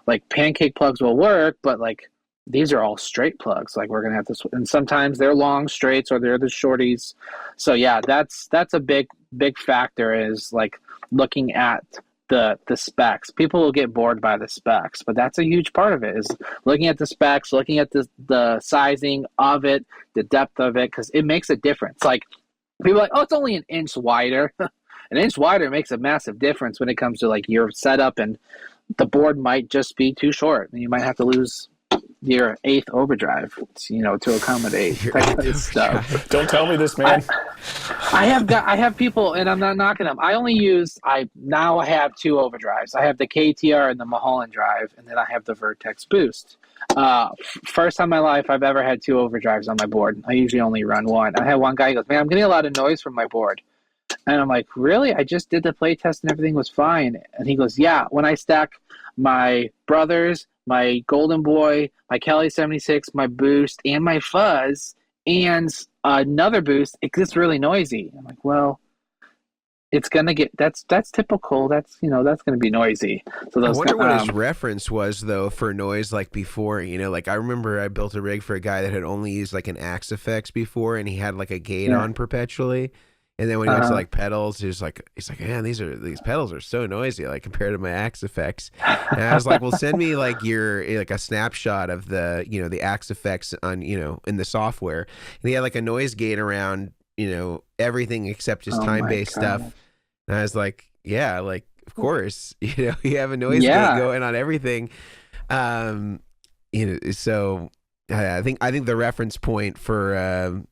like pancake plugs will work, but like these are all straight plugs. Like we're gonna have to, and sometimes they're long straights or they're the shorties. So yeah, that's a big factor, is like looking at the specs. People will get bored by the specs, but that's a huge part of it, is looking at the specs, looking at the sizing of it, the depth of it, because it makes a difference. Like people are like, oh, it's only an inch wider. An inch wider makes a massive difference when it comes to like your setup, and the board might just be too short, and you might have to lose your 8th overdrive, to accommodate stuff. Don't tell me this, man. I have people, and I'm not knocking them. I have 2 overdrives. I have the KTR and the Mulholland drive, and then I have the Vertex Boost. First time in my life I've ever had 2 overdrives on my board. I usually only run 1. I had one guy who goes, man, I'm getting a lot of noise from my board. And I'm like, really? I just did the play test and everything was fine. And he goes, yeah, when I stack my Brothers, my Golden Boy, my Kelly 76, my Boost, and my Fuzz, and another Boost, it gets really noisy. I'm like, well, it's going to get, that's typical. That's going to be noisy. So I wonder what his reference was, though, for noise, like before, like I remember I built a rig for a guy that had only used like an Axe Effects before, and he had like a gate on perpetually. And then when he went to like pedals, he's like, man, these pedals are so noisy, like compared to my Axe Effects. And I was like, well, send me like a snapshot of the, the Axe Effects on, in the software. And he had like a noise gate around, everything except just time-based stuff. And I was like, yeah, like, of course, you have a noise gate going on everything. So I think the reference point for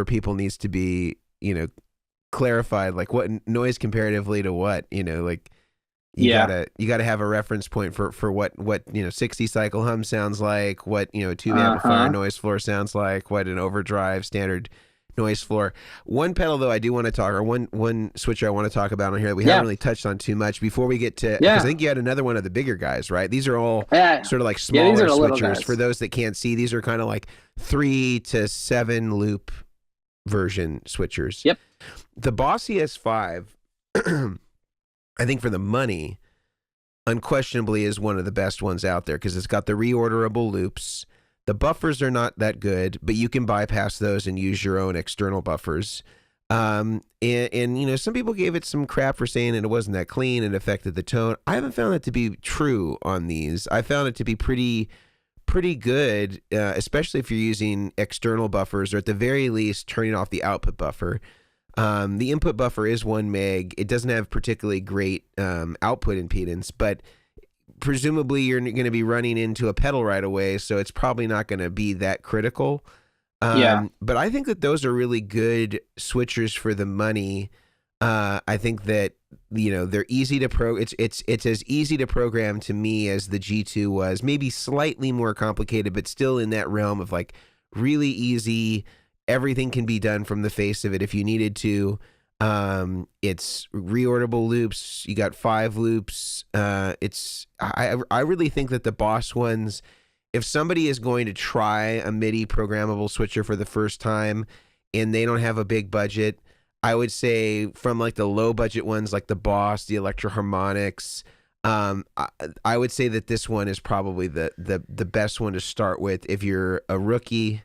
people needs to be, clarified, like what noise comparatively to what, like you gotta have a reference point for what 60 cycle hum sounds like, what a tube amplifier noise floor sounds like, what an overdrive standard noise floor. One pedal though I do want to talk, or one switcher I want to talk about on here that we haven't really touched on too much before we get to, because I think you had another one of the bigger guys, right? These are all sort of like smaller switchers. For those that can't see, these are kind of like 3 to 7 loop version switchers. Yep. The Boss ES5, I think for the money, unquestionably is one of the best ones out there, because it's got the reorderable loops. The buffers are not that good, but you can bypass those and use your own external buffers. And some people gave it some crap for saying it wasn't that clean and affected the tone. I haven't found that to be true on these. I found it to be pretty good, especially if you're using external buffers, or at the very least turning off the output buffer. The input buffer is 1 meg. It doesn't have particularly great output impedance, but presumably you're going to be running into a pedal right away, so it's probably not going to be that critical. But I think that those are really good switchers for the money. I think that they're easy to it's as easy to program to me as the G2 was, maybe slightly more complicated, but still in that realm of like really easy. Everything can be done from the face of it if you needed to. It's reorderable loops. You got 5 loops. I really think that the Boss ones, if somebody is going to try a MIDI programmable switcher for the first time and they don't have a big budget, I would say from like the low budget ones like the Boss, the Electro Harmonics, I would say that this one is probably the best one to start with if you're a rookie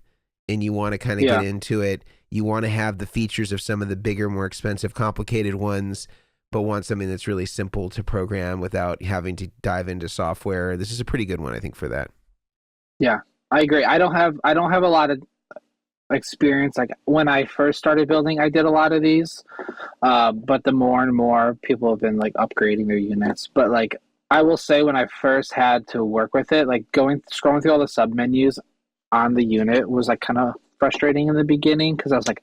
and you want to kind of get into it. You want to have the features of some of the bigger, more expensive, complicated ones, but want something that's really simple to program without having to dive into software. This is a pretty good one, I think, for that. Yeah, I agree. I don't have a lot of experience. Like when I first started building, I did a lot of these, but the more and more people have been like upgrading their units. But like I will say, when I first had to work with it, like scrolling through all the sub menus on the unit was like kind of frustrating in the beginning, because I was like,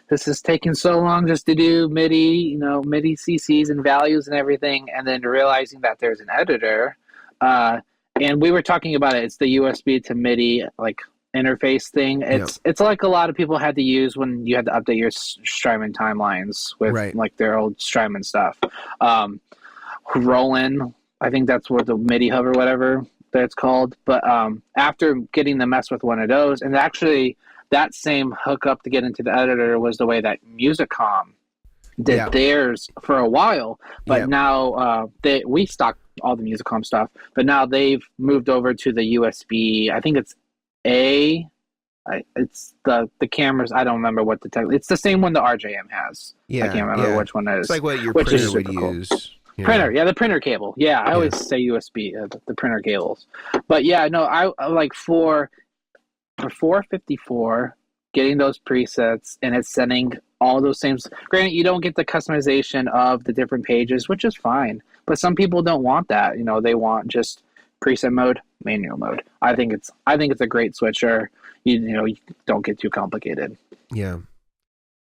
this is taking so long just to do MIDI, MIDI CCs and values and everything, and then realizing that there's an editor. And we were talking about it. It's the USB to MIDI like interface thing. It's like a lot of people had to use when you had to update your Strymon timelines with like their old Strymon stuff. Roland, I think that's what the MIDI hub or whatever that's called. But after getting the mess with one of those, and actually that same hookup to get into the editor was the way that Musicom did theirs for a while. But now we stocked all the Musicom stuff, but now they've moved over to the USB. I think it's it's the cameras. I don't remember what it's the same one the RJM has. I can't remember which one it is. It's like what your printer would use. Printer, the printer cable. I always say USB, the printer cables. But I like for 454, getting those presets and it's sending all those same. Granted, you don't get the customization of the different pages, which is fine. But some people don't want that. They want just preset mode, manual mode. I think it's a great switcher. You don't get too complicated. Yeah.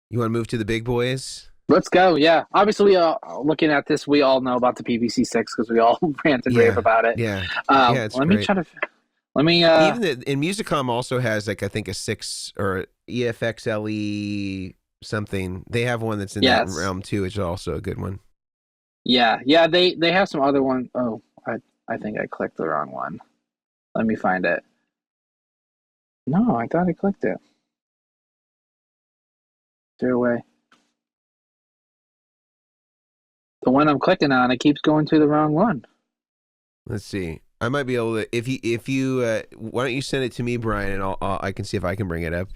You want to move to the big boys? Let's go. Yeah. Obviously, looking at this, we all know about the PVC-6 because we all rant and rave about it. Yeah. It's let great. me try to. Let me. And Musicom also has I think a 6 or EFX LE something. They have one that's in that realm too, which is also a good one. Yeah. They have some other one. Oh, I think I clicked the wrong one. Let me find it. No, I thought I clicked it. Is there a way? The one I'm clicking on, it keeps going to the wrong one. Let's see. I might be able to. If you, why don't you send it to me, Brian, and I can see if I can bring it up.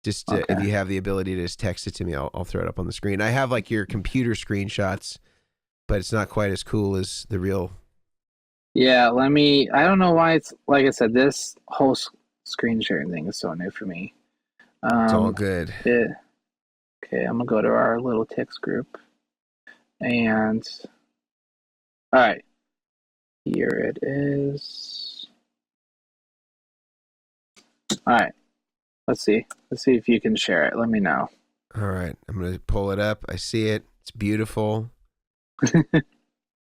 Just if you have the ability to just text it to me, I'll throw it up on the screen. I have like your computer screenshots, but it's not quite as cool as the real. Yeah, I don't know why it's, like I said, this whole screen sharing thing is so new for me. It's all good. Okay, I'm going to go to our little text group. And, all right, here it is. All right, let's see if you can share it. Let me know. All right, I'm going to pull it up. I see it. It's beautiful.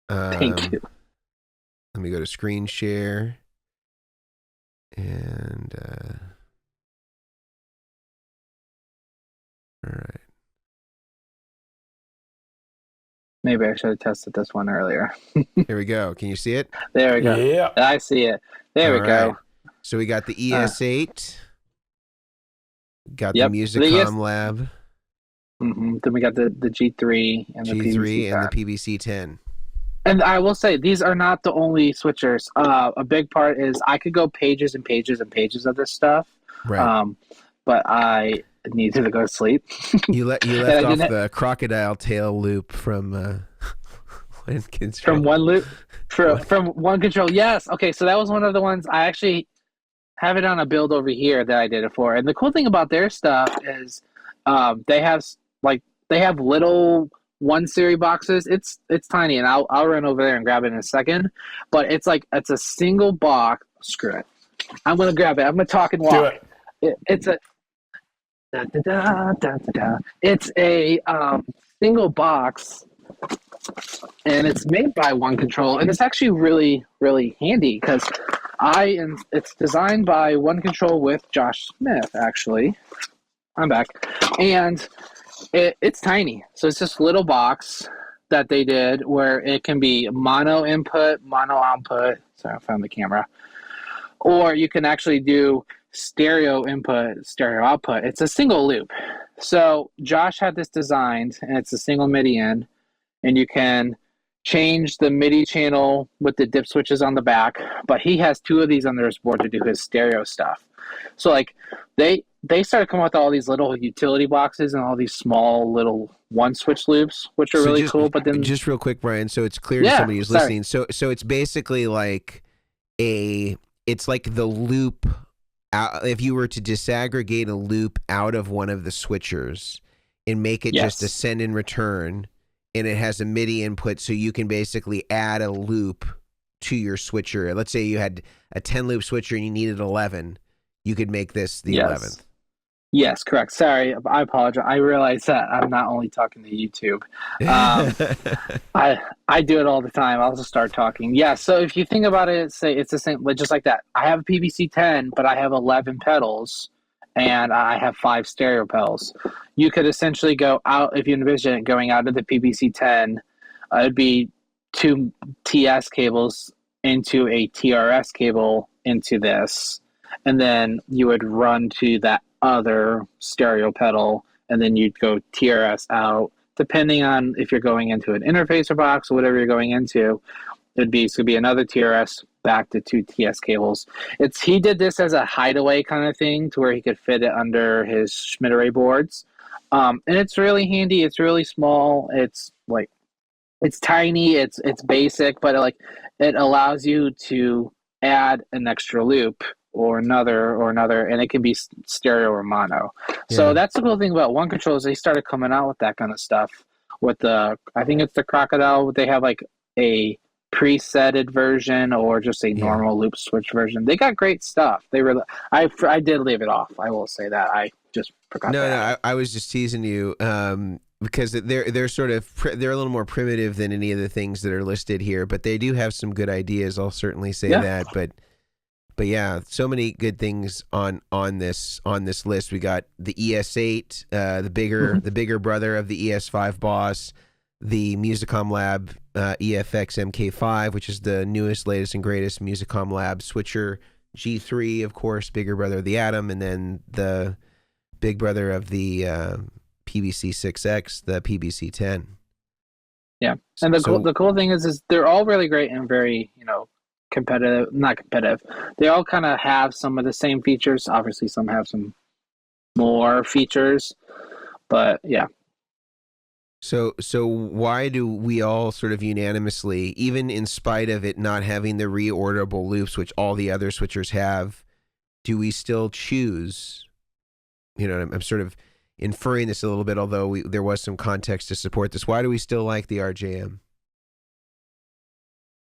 Thank you. Let me go to screen share. And, all right. Maybe I should have tested this one earlier. Here we go. Can you see it? There we go. Yeah. I see it. There we go. So we got the ES8. Got the Musicom Lab. Mm-hmm. Then we got the G3 and the PVC and the PVC-10. And I will say, these are not the only switchers. A big part is I could go pages and pages and pages of this stuff. Right. But I needed to go to sleep. You left off the crocodile tail loop from One Control. From one loop? From One Control, yes. Okay, so that was one of the ones I actually have it on a build over here that I did it for. And the cool thing about their stuff is they have little 1 series boxes. It's tiny, and I'll run over there and grab it in a second. But it's a single box. Screw it. I'm gonna grab it. I'm gonna talk and walk. Do it. It's a It's a single box, and it's made by One Control, and it's actually really, really handy because it's designed by One Control with Josh Smith. Actually, I'm back, and it's tiny, so it's just a little box that they did where it can be mono input, mono output. Sorry, I found the camera. Or you can actually do stereo input, stereo output. It's a single loop. So Josh had this designed, and it's a single MIDI in, and you can change the MIDI channel with the dip switches on the back, but he has 2 of these under his board to do his stereo stuff. So they started coming with all these little utility boxes and all these small little 1 switch loops, which are really cool. But then just real quick, Brian, so it's clear to somebody who's listening. So it's basically like it's like the loop. If you were to disaggregate a loop out of one of the switchers and make it just a send and return, and it has a MIDI input, so you can basically add a loop to your switcher. Let's say you had a 10 loop switcher and you needed 11. You could make this the 11th. Yes, correct. Sorry, I apologize. I realize that I'm not only talking to YouTube. Um, I do it all the time. I'll just start talking. Yeah. So if you think about it, say it's the same, just like that. I have a PVC 10, but I have 11 pedals, and I have 5 stereo pedals. You could essentially go out if you envision it going out of the PVC 10. It'd be 2 TS cables into a TRS cable into this, and then you would run to that other stereo pedal, and then you'd go TRS out. Depending on if you're going into an interfacer box or whatever you're going into, it could be another TRS back to 2 TS cables. He did this as a hideaway kind of thing to where he could fit it under his Schmidt array boards, and it's really handy. It's really small. It's like it's tiny. It's basic, but it allows you to add an extra loop or another, and it can be stereo or mono. So that's the cool thing about One Control is they started coming out with that kind of stuff. With I think it's the Crocodile. They have like a presetted version or just a normal loop switch version. They got great stuff. They really. I did leave it off. I will say that. I just forgot. No, I was just teasing you. Because they're sort of they're a little more primitive than any of the things that are listed here, but they do have some good ideas. I'll certainly say that. But yeah, so many good things on this list. We got the ES8, the bigger brother of the ES5 boss, the Musicom Lab EFX MK5, which is the newest, latest, and greatest Musicom Lab switcher. G3, of course, bigger brother of the Atom, and then the big brother of the PBC 6X, the PBC 10. Yeah, and the cool thing is they're all really great and very competitive. Not competitive. They all kind of have some of the same features. Obviously, some have some more features, but yeah. So why do we all sort of unanimously, even in spite of it not having the reorderable loops, which all the other switchers have, do we still choose? I'm sort of inferring this a little bit, although there was some context to support this. Why do we still like the RJM?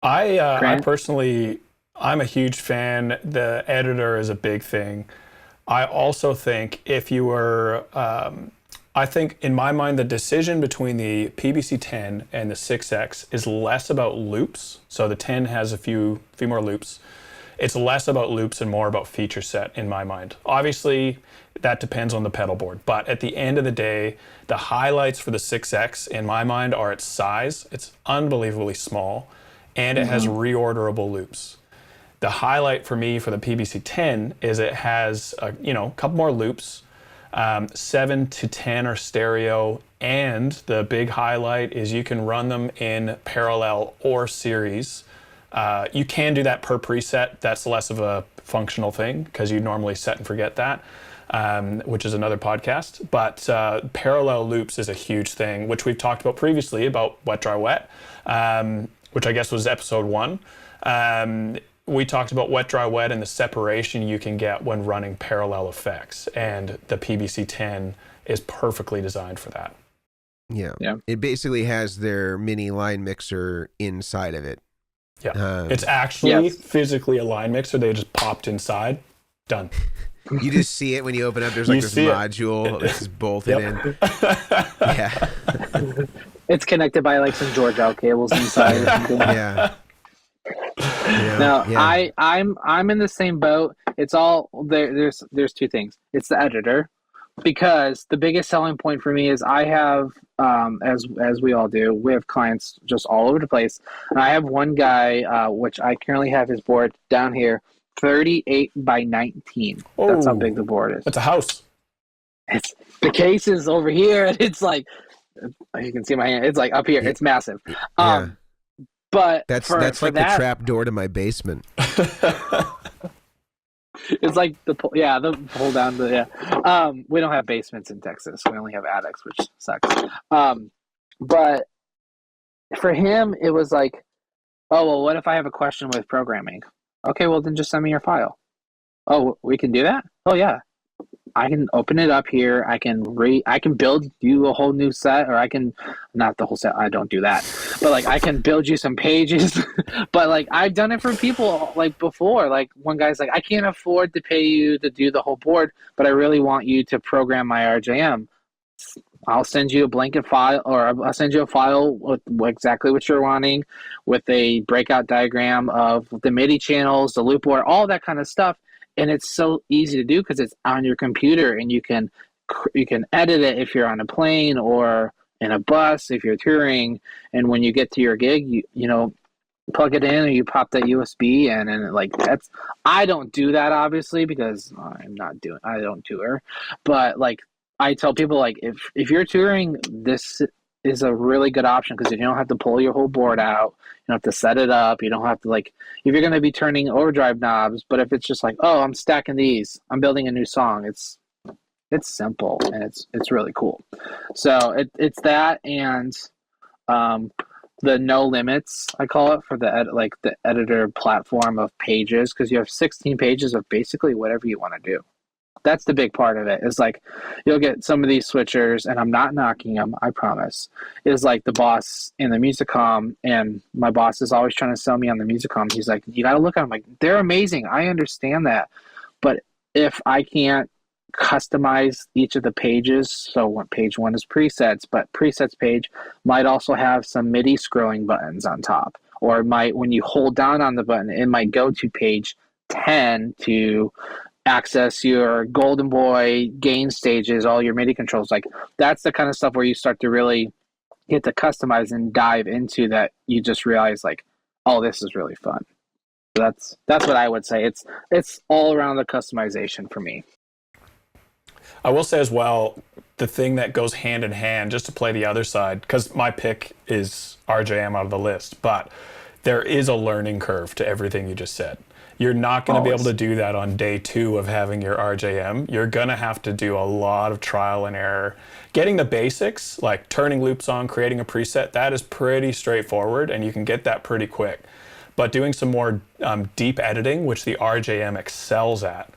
I personally, I'm a huge fan. The editor is a big thing. I also think if you were, I think in my mind, the decision between the PBC 10 and the 6X is less about loops. So the 10 has a few more loops. It's less about loops and more about feature set in my mind. Obviously, that depends on the pedal board. But at the end of the day, the highlights for the 6X in my mind are its size. It's unbelievably small, and it has reorderable loops. The highlight for me for the PBC 10 is it has a couple more loops. 7 to 10 are stereo, and the big highlight is you can run them in parallel or series. You can do that per preset. That's less of a functional thing because you normally set and forget that, which is another podcast. But parallel loops is a huge thing, which we've talked about previously about wet, dry, wet, which I guess was episode 1. We talked about wet, dry, wet and the separation you can get when running parallel effects. And the PBC 10 is perfectly designed for that. Yeah. It basically has their mini line mixer inside of it. Yeah, it's actually physically a line mixer. They just popped inside. Done. You just see it when you open up. There's like this module that's bolted in. Yeah. It's connected by like some George Out cables inside or something. Yeah. No, I'm in the same boat. It's all there's 2 things. It's the editor, because the biggest selling point for me is I have as we all do, we have clients just all over the place, and I have one guy which I currently have his board down here, 38 by 19. Oh, that's how big the board is. It's a house. It's the case is over here, and it's like you can see my hand. It's like up here. It's massive. But that's like the trap door to my basement. It's like the pull down the we don't have basements in Texas. We only have attics, which sucks. But for him, it was like, oh well, what if I have a question with programming? Okay, well then just send me your file. Oh, we can do that? Oh yeah. I can open it up here. I can build you a whole new set, or I can, not the whole set. I don't do that, but like I can build you some pages. But like I've done it for people like before. Like one guy's like, I can't afford to pay you to do the whole board, but I really want you to program my RJM. I'll send you a blanket file, or I'll send you a file with exactly what you're wanting, with a breakout diagram of the MIDI channels, the loop board, all that kind of stuff. And it's so easy to do because it's on your computer, and you can edit it if you're on a plane or in a bus if you're touring. And when you get to your gig, you know, plug it in, or you pop that USB in, and like that's. I don't do that obviously because I don't tour, but like I tell people, like if you're touring, this is a really good option because you don't have to pull your whole board out. You don't have to set it up. You don't have to, like, if you're going to be turning overdrive knobs, but if it's just like, oh, I'm stacking these, I'm building a new song, it's simple, and it's really cool. So it's that, and the no limits, I call it, for the editor platform of pages, because you have 16 pages of basically whatever you want to do. That's the big part of it. Is like you'll get some of these switchers, and I'm not knocking them, I promise. Is like the boss in the Musicom, and my boss is always trying to sell me on the Musicom. He's like, you got to look at them. Like, they're amazing. I understand that, but if I can't customize each of the pages, so page 1 is presets, but presets page might also have some MIDI scrolling buttons on top, or it might, when you hold down on the button, it might go to page 10 to access your Golden Boy gain stages, all your MIDI controls. Like, that's the kind of stuff where you start to really get to customize and dive into that. You just realize, like, oh, this is really fun. That's what I would say. It's all around the customization for me. I will say as well, the thing that goes hand in hand, just to play the other side, because my pick is RJM out of the list, but there is a learning curve to everything you just said. You're not going to be able to do that on day 2 of having your RJM. You're going to have to do a lot of trial and error. Getting the basics, like turning loops on, creating a preset, that is pretty straightforward, and you can get that pretty quick. But doing some more deep editing, which the RJM excels at,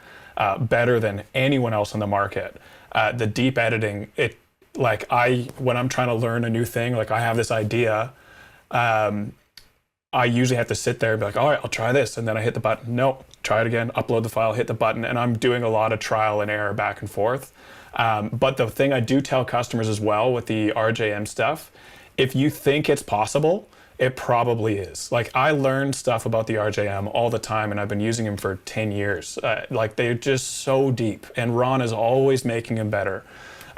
better than anyone else on the market. The deep editing, when I'm trying to learn a new thing, like I have this idea, I usually have to sit there and be like, all right, I'll try this. And then I hit the button. Nope, try it again, upload the file, hit the button. And I'm doing a lot of trial and error back and forth. But the thing I do tell customers as well with the RJM stuff, if you think it's possible, it probably is. Like, I learned stuff about the RJM all the time, and I've been using them for 10 years. Like, they're just so deep, and Ron is always making them better.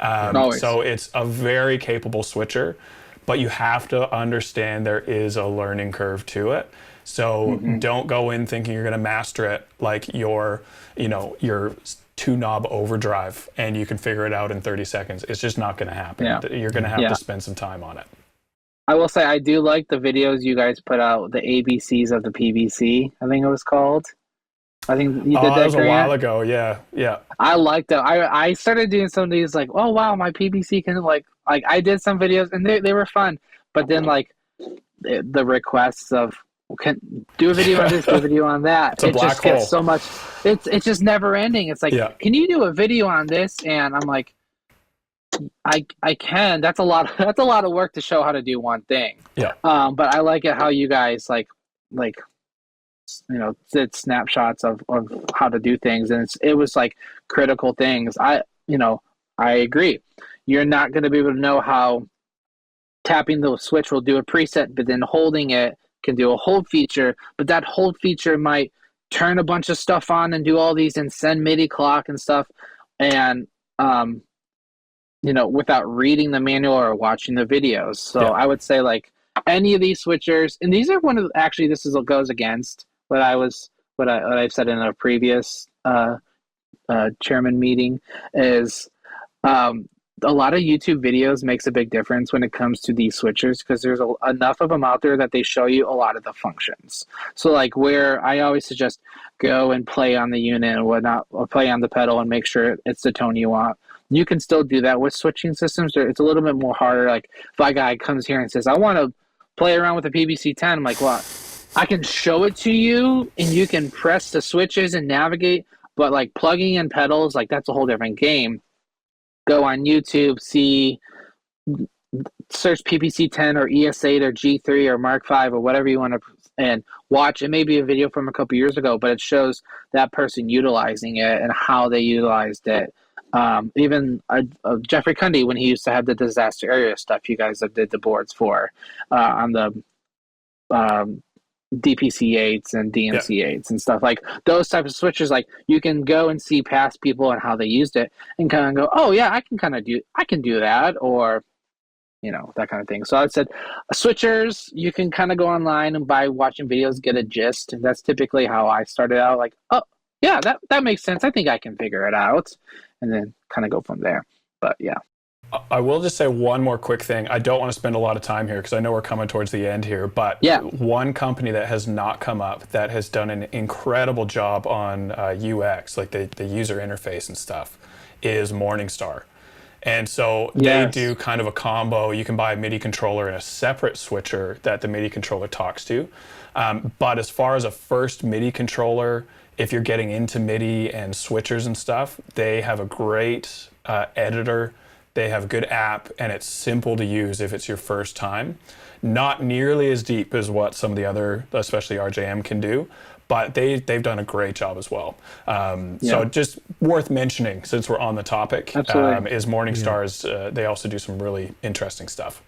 So it's a very capable switcher, but you have to understand there is a learning curve to it. So don't go in thinking you're going to master it like your 2-knob overdrive and you can figure it out in 30 seconds. It's just not going to happen. Yeah. You're going to have to spend some time on it. I will say I do like the videos you guys put out, the ABCs of the PVC, I think it was called. I think you did that. That was a while ago. Yeah. I liked that. I started doing some of these, like, oh wow, my PVC can like I did some videos and they were fun, but then like the requests of can do a video on this, do a video on that. It just gets so much. It's just never ending. It's like, can you do a video on this? And I'm like, I can. That's a lot of work to show how to do one thing. Yeah. But I like it how you guys like did snapshots of how to do things, and it was like critical things. I agree. You're not going to be able to know how tapping the switch will do a preset, but then holding it can do a hold feature, but that hold feature might turn a bunch of stuff on and do all these and send MIDI clock and stuff, and without reading the manual or watching the videos. So I would say, like, any of these switchers, and these are goes against what I've said in a previous chairman meeting, is a lot of YouTube videos makes a big difference when it comes to these switchers, because there's enough of them out there that they show you a lot of the functions. So like, where I always suggest go and play on the unit and whatnot, or play on the pedal and make sure it's the tone you want. You can still do that with switching systems. It's a little bit more harder. Like, if a guy comes here and says, I want to play around with a PVC 10, I'm like, well, I can show it to you and you can press the switches and navigate. But like plugging in pedals, like that's a whole different game. Go on YouTube, search PPC 10 or ES8 or G3 or Mark 5 or whatever you want to, and watch. It may be a video from a couple years ago, but it shows that person utilizing it and how they utilized it. Even Jeffrey Cundy, when he used to have the disaster area stuff, you guys have did the boards for on the DPC8s and DMC8s and stuff, like those types of switches. Like you can go and see past people and how they used it and kind of go, oh yeah, I can do that, or that kind of thing. So I said, switchers, you can kind of go online and by watching videos get a gist. And that's typically how I started out. Like, oh yeah, that makes sense. I think I can figure it out, and then kind of go from there. But yeah. I will just say one more quick thing. I don't want to spend a lot of time here because I know we're coming towards the end here, but one company that has not come up that has done an incredible job on UX, like the user interface and stuff, is Morningstar. And so they do kind of a combo. You can buy a MIDI controller and a separate switcher that the MIDI controller talks to. But as far as a first MIDI controller, if you're getting into MIDI and switchers and stuff, they have a great editor. They have a good app, and it's simple to use if it's your first time. Not nearly as deep as what some of the other, especially RJM, can do, but they've done a great job as well. So just worth mentioning, since we're on the topic, is Morningstar's. They also do some really interesting stuff.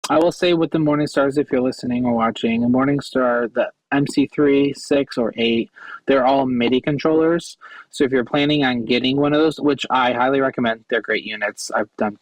I will say with the Morningstars, if you're listening or watching, a Morningstar, the MC3, 6, or 8, they're all MIDI controllers. So if you're planning on getting one of those, which I highly recommend, they're great units. I've done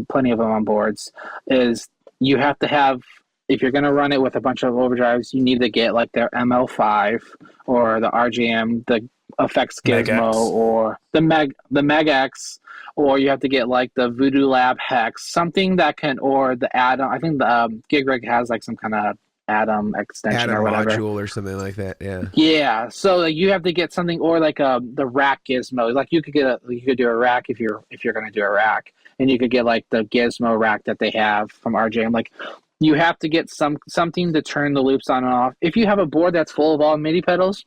plenty of them on boards, is you have to have, if you're going to run it with a bunch of overdrives, you need to get like their ML5 or the RGM, the Effects Gizmo, or the Meg X, or you have to get like the Voodoo Lab Hex, something that can, or the Atom. I think the Gig Rig has like some kind of Atom extension or whatever. Module or something like that. Yeah. Yeah. So like, you have to get something, or like the rack gizmo. Like you could do a rack if you're going to do a rack, and you could get like the gizmo rack that they have from RJM. Like you have to get something to turn the loops on and off. If you have a board that's full of all MIDI pedals,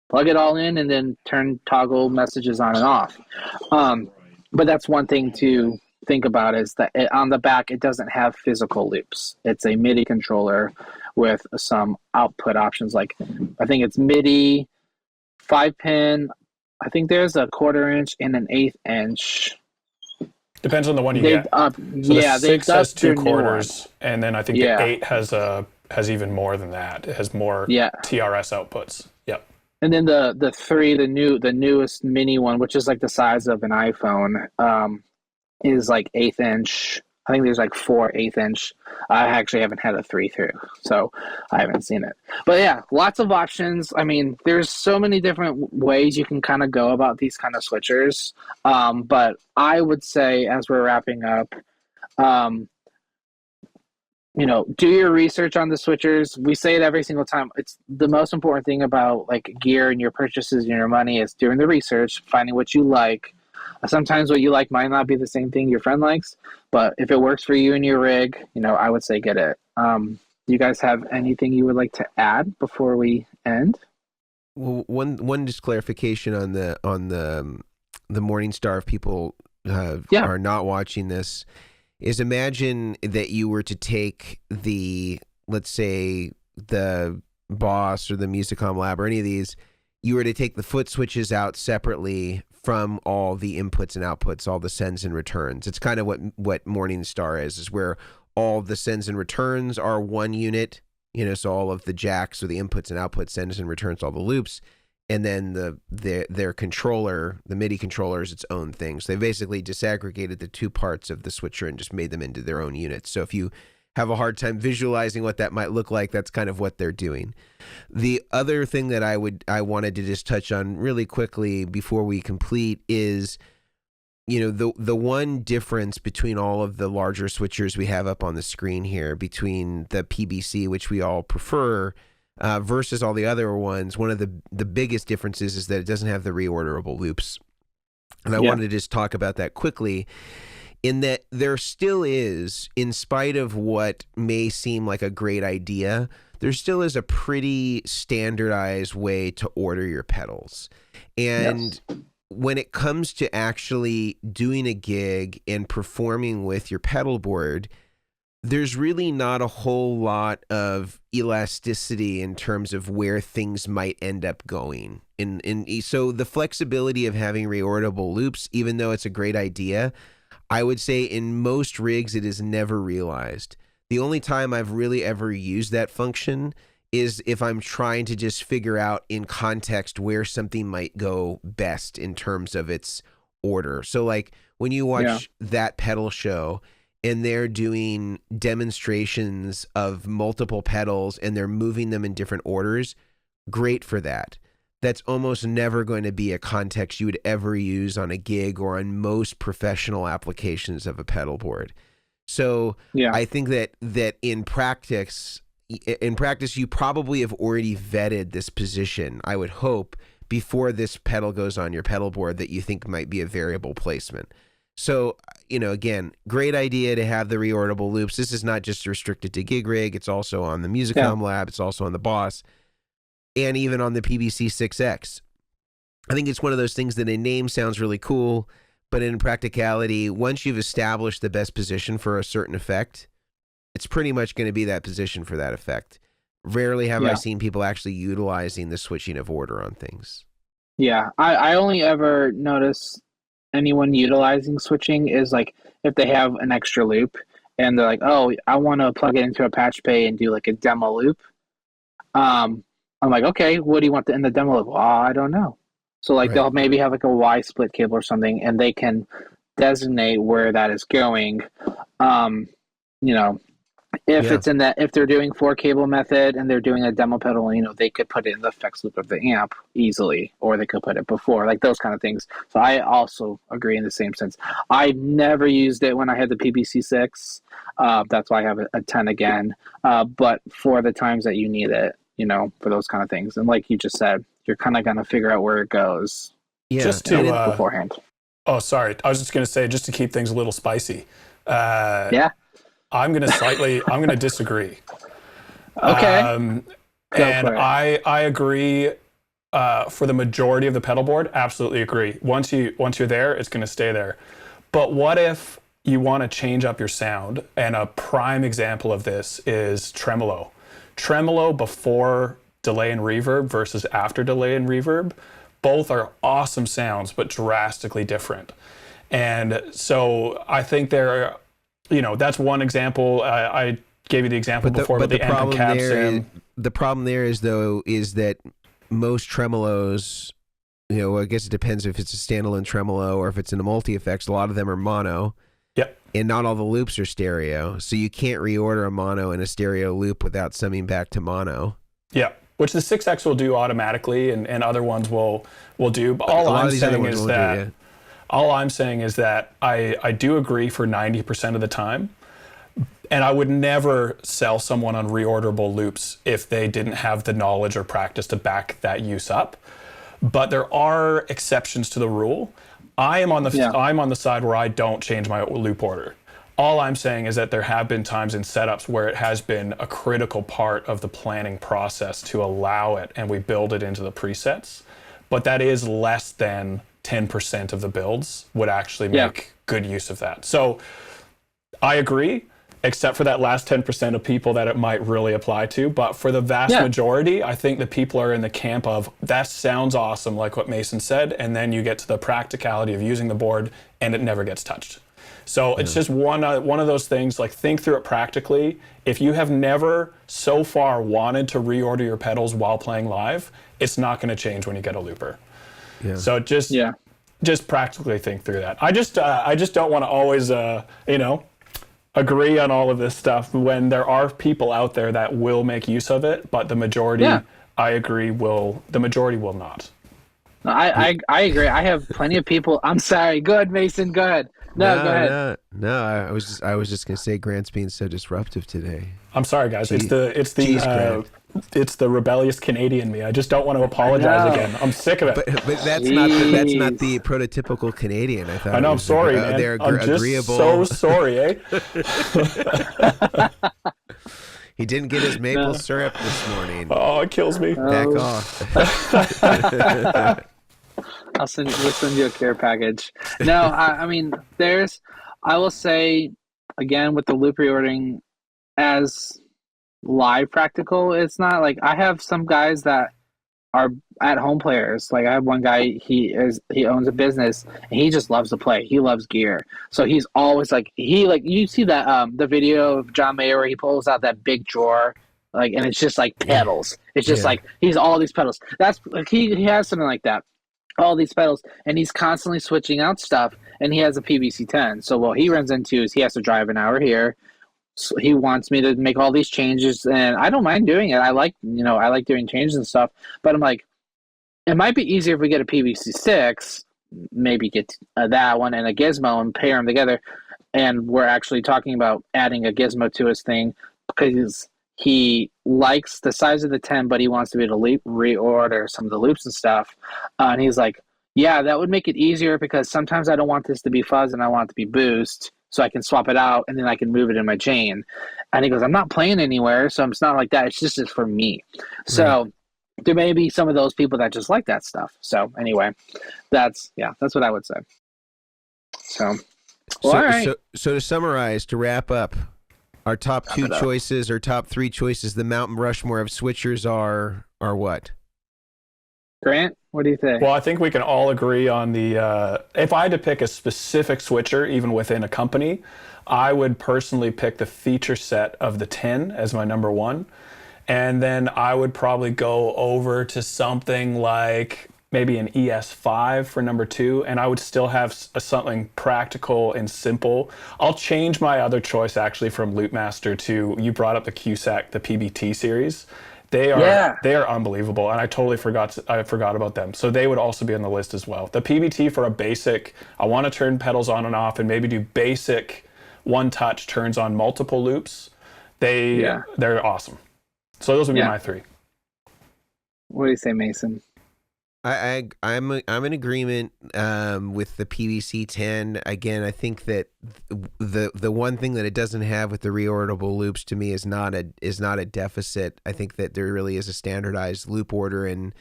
plug it all in and then toggle messages on and off. But that's one thing to think about, is that on the back, it doesn't have physical loops. It's a MIDI controller with some output options. Like I think it's MIDI, 5-pin. I think there's a 1/4 inch and an 1/8 inch. Depends on the one you get. So the 6 has 2 quarters, and then I think the 8 has even more than that. It has more TRS outputs. Yep. And then the 3, the newest mini one, which is like the size of an iPhone, is like 1/8 inch. I think there's like 4 1/8 inch. I actually haven't had a 3 through, so I haven't seen it. But yeah, lots of options. I mean, there's so many different ways you can kind of go about these kind of switchers. But I would say, as we're wrapping up, do your research on the switchers. We say it every single time. It's the most important thing about like gear and your purchases and your money is doing the research, finding what you like. Sometimes what you like might not be the same thing your friend likes, but if it works for you and your rig, I would say get it. Do you guys have anything you would like to add before we end? Well, one just clarification on the Morningstar, if people are not watching this, is imagine that you were to take let's say the Boss or the Musicom Lab or any of these, you were to take the foot switches out separately from all the inputs and outputs, all the sends and returns. It's kind of what Morningstar is where all the sends and returns are one unit, so all of the jacks or the inputs and outputs, sends and returns, all the loops, and then their controller, the MIDI controller, is its own thing. So they basically disaggregated the two parts of the switcher and just made them into their own units. So if you have a hard time visualizing what that might look like, that's kind of what they're doing. The other thing that I wanted to just touch on really quickly before we complete is, the one difference between all of the larger switchers we have up on the screen here, between the PBC, which we all prefer, versus all the other ones, one of the biggest differences is that it doesn't have the reorderable loops. And I wanted to just talk about that quickly, in that there still is, in spite of what may seem like a great idea, there still is a pretty standardized way to order your pedals. And when it comes to actually doing a gig and performing with your pedal board, there's really not a whole lot of elasticity in terms of where things might end up going. So the flexibility of having reorderable loops, even though it's a great idea, I would say in most rigs it is never realized. The only time I've really ever used that function is if I'm trying to just figure out in context where something might go best in terms of its order. So like when you watch that pedal show and they're doing demonstrations of multiple pedals and they're moving them in different orders, great for that. That's almost never going to be a context you would ever use on a gig or on most professional applications of a pedal board. So I think that in practice, you probably have already vetted this position, I would hope, before this pedal goes on your pedal board that you think might be a variable placement. So, again, great idea to have the reorderable loops. This is not just restricted to Gig Rig. It's also on the Musicom Lab. It's also on the Boss and even on the PBC6X. I think it's one of those things that a name sounds really cool, but in practicality, once you've established the best position for a certain effect, it's pretty much going to be that position for that effect. Rarely have I seen people actually utilizing the switching of order on things. Yeah, I only ever notice anyone utilizing switching is like if they have an extra loop and they're like, oh, I want to plug it into a patch bay and do like a demo loop. I'm like, okay, what do you want in the demo loop? Well, I don't know. So like they'll maybe have like a Y split cable or something, and they can designate where that is going. If it's in that, if they're doing 4-cable method and they're doing a demo pedal, they could put it in the effects loop of the amp easily, or they could put it before, like those kind of things. So I also agree in the same sense. I never used it when I had the PBC6. That's why I have a 10 again. But for the times that you need it, for those kind of things. And like you just said, you're kind of going to figure out where it goes. Yeah. Just to beforehand. Oh, sorry. I was just going to say, just to keep things a little spicy. I'm going to disagree. Okay. And I agree for the majority of the pedal board. Absolutely agree. Once you're there, it's going to stay there. But what if you want to change up your sound? And a prime example of this is tremolo. Tremolo before delay and reverb versus after delay and reverb, both are awesome sounds, but drastically different. And so I think that's one example. I gave you the example before, but the problem the problem there is that most tremolos, I guess it depends if it's a standalone tremolo or if it's in a multi-effects. A lot of them are mono. Yep. And not all the loops are stereo, so you can't reorder a mono and a stereo loop without summing back to mono. Yeah, which the 6X will do automatically, and other ones will do. But all I'm saying is that I do agree for 90% of the time, and I would never sell someone on reorderable loops if they didn't have the knowledge or practice to back that use up. But there are exceptions to the rule. I'm on the side where I don't change my loop order. All I'm saying is that there have been times in setups where it has been a critical part of the planning process to allow it, and we build it into the presets. But that is less than 10% of the builds would actually make good use of that. So I agree, except for that last 10% of people that it might really apply to. But for the vast majority, I think that people are in the camp of, that sounds awesome, like what Mason said, and then you get to the practicality of using the board and it never gets touched. So it's just one of those things, like think through it practically. If you have never so far wanted to reorder your pedals while playing live, it's not going to change when you get a looper. Yeah. So just practically think through that. I just don't want to always, agree on all of this stuff when there are people out there that will make use of it, but the majority, I agree, the majority will not. I agree. I have plenty of people. I'm sorry. Go ahead, Mason. Go ahead. No, go ahead. No, I was just gonna say Grant's being so disruptive today. I'm sorry, guys. It's the rebellious Canadian me. I just don't want to apologize again. I'm sick of it. But that's not the prototypical Canadian. I know. I'm sorry, man. They're I'm agreeable. Just so sorry, eh? He didn't get his maple syrup this morning. Oh, it kills me. Back off. We'll send you a care package. No, I mean, I will say, again, with the loop reordering, as live practical, it's not like I have some guys that are at-home players. Like I have one guy, he owns a business and he just loves to play. He loves gear, so he's always you see that the video of John Mayer where he pulls out that big drawer, and it's just like pedals. It's just like he's all these pedals. That's like he has something like that, all these pedals, and he's constantly switching out stuff. And he has a PBC 10. So what he runs into is he has to drive an hour here. So he wants me to make all these changes, and I don't mind doing it. I like doing changes and stuff, but I'm like, it might be easier if we get a PVC 6, maybe get that one and a gizmo and pair them together. And we're actually talking about adding a gizmo to his thing because he likes the size of the 10, but he wants to be able to reorder some of the loops and stuff. And he's like, yeah, that would make it easier because sometimes I don't want this to be fuzz and I want it to be boost. So I can swap it out and then I can move it in my chain. And he goes, I'm not playing anywhere, so it's not like that. It's just for me. So there may be some of those people that just like that stuff. So anyway, that's what I would say. So all right. So to summarize, to wrap up, our top two choices or top three choices, the Mountain Rushmore of switchers are what? Grant, what do you think? Well, I think we can all agree on the, if I had to pick a specific switcher, even within a company, I would personally pick the feature set of the 10 as my number one. And then I would probably go over to something like maybe an ES5 for number two. And I would still have something practical and simple. I'll change my other choice actually from Loopmaster to, you brought up the QSAC, the PBT series. They are unbelievable, and I totally forgot about them. So they would also be on the list as well. The PBT for a basic, I want to turn pedals on and off and maybe do basic one touch turns on multiple loops. They're awesome. So those would be my three. What do you say, Mason? I'm in agreement with the PVC 10. Again, I think that the one thing that it doesn't have with the reorderable loops to me is not a deficit. I think that there really is a standardized loop order, and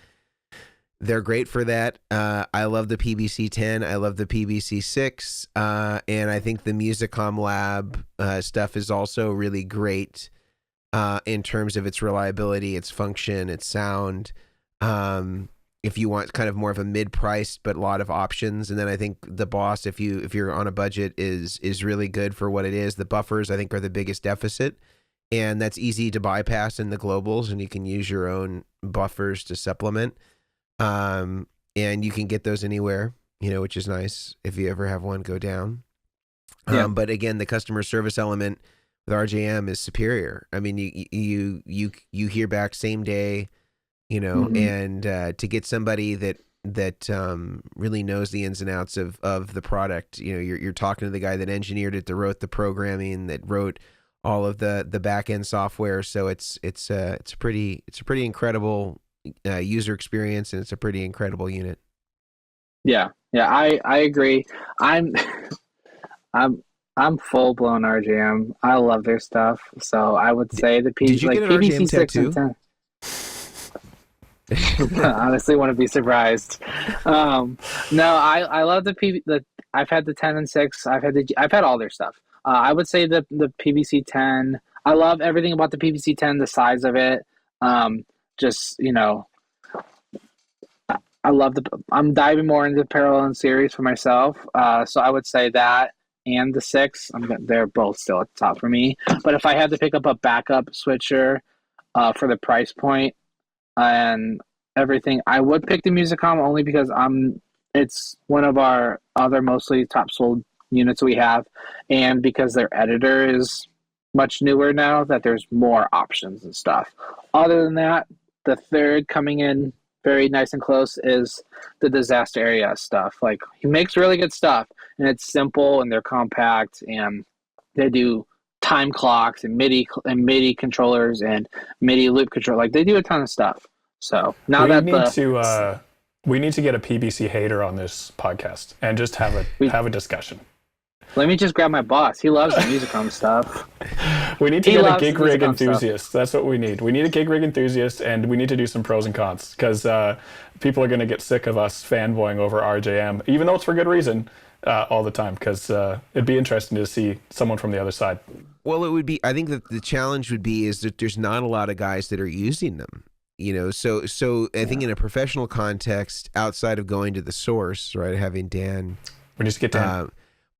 they're great for that. I love the PVC 10. I love the PVC 6, and I think the Musicom Lab stuff is also really great in terms of its reliability, its function, its sound. If you want kind of more of a mid-priced but a lot of options. And then I think the Boss, if you're on a budget, is really good for what it is. The buffers I think are the biggest deficit, and that's easy to bypass in the globals, and you can use your own buffers to supplement. And you can get those anywhere, which is nice if you ever have one go down. But again, the customer service element with RJM is superior. I mean, you hear back same day. And to get somebody that really knows the ins and outs of the product, you're talking to the guy that engineered it, that wrote the programming, that wrote all of the back end software. So it's a pretty incredible user experience, and it's a pretty incredible unit. Yeah, I agree. I'm full blown RJM. I love their stuff. So I would say the Did you get an PVC RJM 6 and 10. Honestly, wouldn't be surprised. No, I love the I've had the 10 and 6. I've had all their stuff. I would say the PVC 10. I love everything about the PVC 10. The size of it. I love I'm diving more into parallel and series for myself. So I would say that and the 6. They're both still at the top for me. But if I had to pick up a backup switcher for the price point and everything, I would pick the Musicom only because it's one of our other mostly top sold units we have, and because their editor is much newer now, that there's more options and stuff. Other than that, the third coming in very nice and close is the Disaster Area stuff. Like, he makes really good stuff, and it's simple, and they're compact, and they do time clocks and MIDI controllers and MIDI loop control. Like, they do a ton of stuff. So now we need to get a PBC hater on this podcast and just have a discussion. Let me just grab my boss. He loves the Musicom stuff. We need to get a gig rig enthusiast. That's what we need. We need a gig rig enthusiast, and we need to do some pros and cons, because people are going to get sick of us fanboying over RJM, even though it's for good reason, all the time, because it'd be interesting to see someone from the other side. Well, it would be. I think that the challenge would be is that there's not a lot of guys that are using them. So I think in a professional context, outside of going to the source, right, having Dan, we just get Dan.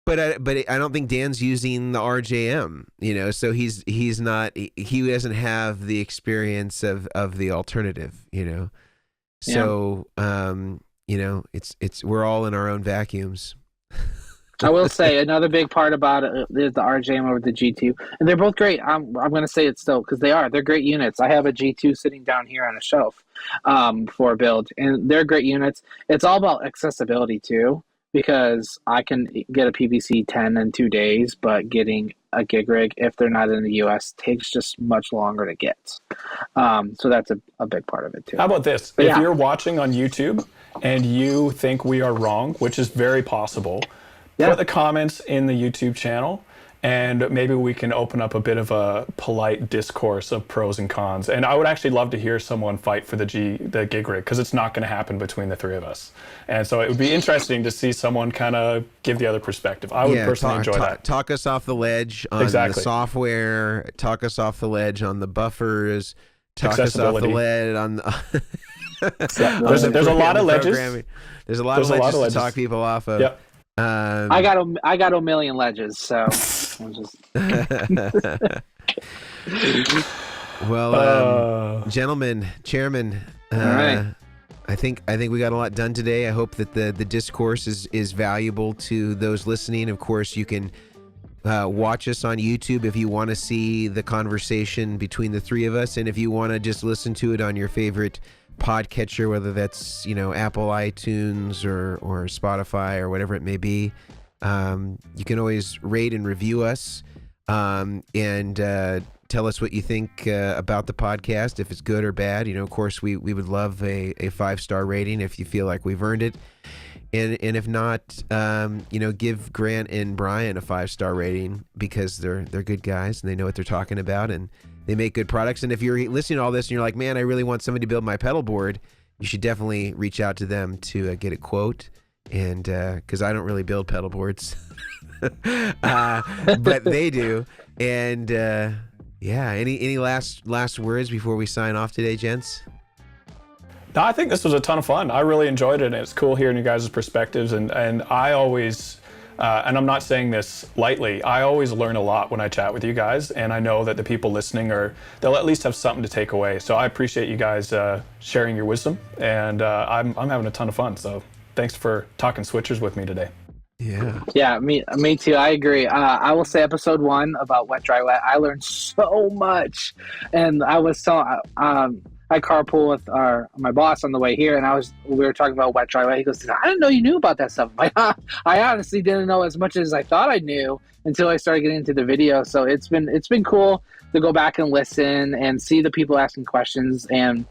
But I don't think Dan's using the RJM, so he's not, he doesn't have the experience of the alternative, so it's we're all in our own vacuums. I will say another big part about it is the RJM over the G2, and they're both great. I'm going to say it still, because they're great units. I have a G2 sitting down here on a shelf for a build, and they're great units. It's all about accessibility too, because I can get a PVC 10 in 2 days, but getting a gig rig, if they're not in the US, takes just much longer to get. So that's a big part of it too. How about this? If you're watching on YouTube and you think we are wrong, which is very possible, put the comments in the YouTube channel, and maybe we can open up a bit of a polite discourse of pros and cons. And I would actually love to hear someone fight for the gig rig, because it's not going to happen between the three of us. And so it would be interesting to see someone kind of give the other perspective. I would personally enjoy that. Talk us off the ledge on the software. Talk us off the ledge on the buffers. Talk us off the ledge on the... there's a lot of ledges. There's a lot of ledges to talk people off of. Yep. I got Omilion ledges, so I'm just... Well, gentlemen, chairman, all right. I think we got a lot done today. I hope that the discourse is valuable to those listening. Of course, you can watch us on YouTube if you want to see the conversation between the three of us, and if you want to just listen to it on your favorite podcatcher, whether that's Apple iTunes or Spotify or whatever it may be, you can always rate and review us, and tell us what you think about the podcast, if it's good or bad. Of course, we would love a 5-star rating if you feel like we've earned it, and if not, give Grant and Brian a 5-star rating, because they're good guys and they know what they're talking about, and they make good products. And if you're listening to all this and you're like, man, I really want somebody to build my pedal board, you should definitely reach out to them to get a quote. And because I don't really build pedal boards, but they do. And any last words before we sign off today, gents? No, I think this was a ton of fun. I really enjoyed it, and it's cool hearing you guys' perspectives. And I always... and I'm not saying this lightly, I always learn a lot when I chat with you guys, and I know that the people listening they'll at least have something to take away. So I appreciate you guys sharing your wisdom, and I'm having a ton of fun. So thanks for talking switchers with me today. Yeah, me too. I agree. I will say episode 1 about wet, dry, wet, I learned so much, and I was so I carpool with my boss on the way here, and we were talking about wet, dry, wet. He goes, I didn't know you knew about that stuff. I honestly didn't know as much as I thought I knew until I started getting into the video. So it's been cool to go back and listen and see the people asking questions. And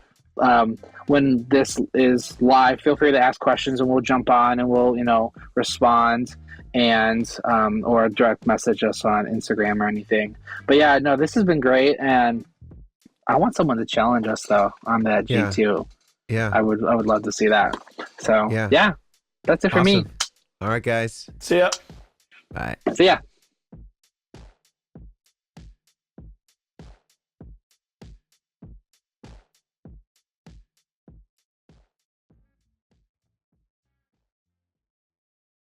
when this is live, feel free to ask questions, and we'll jump on and we'll respond, and or direct message us on Instagram or anything. But yeah, no, this has been great, and I want someone to challenge us though on that G2. Yeah. I would love to see that. So yeah, that's it for me. All right, guys. See ya. Bye. See ya.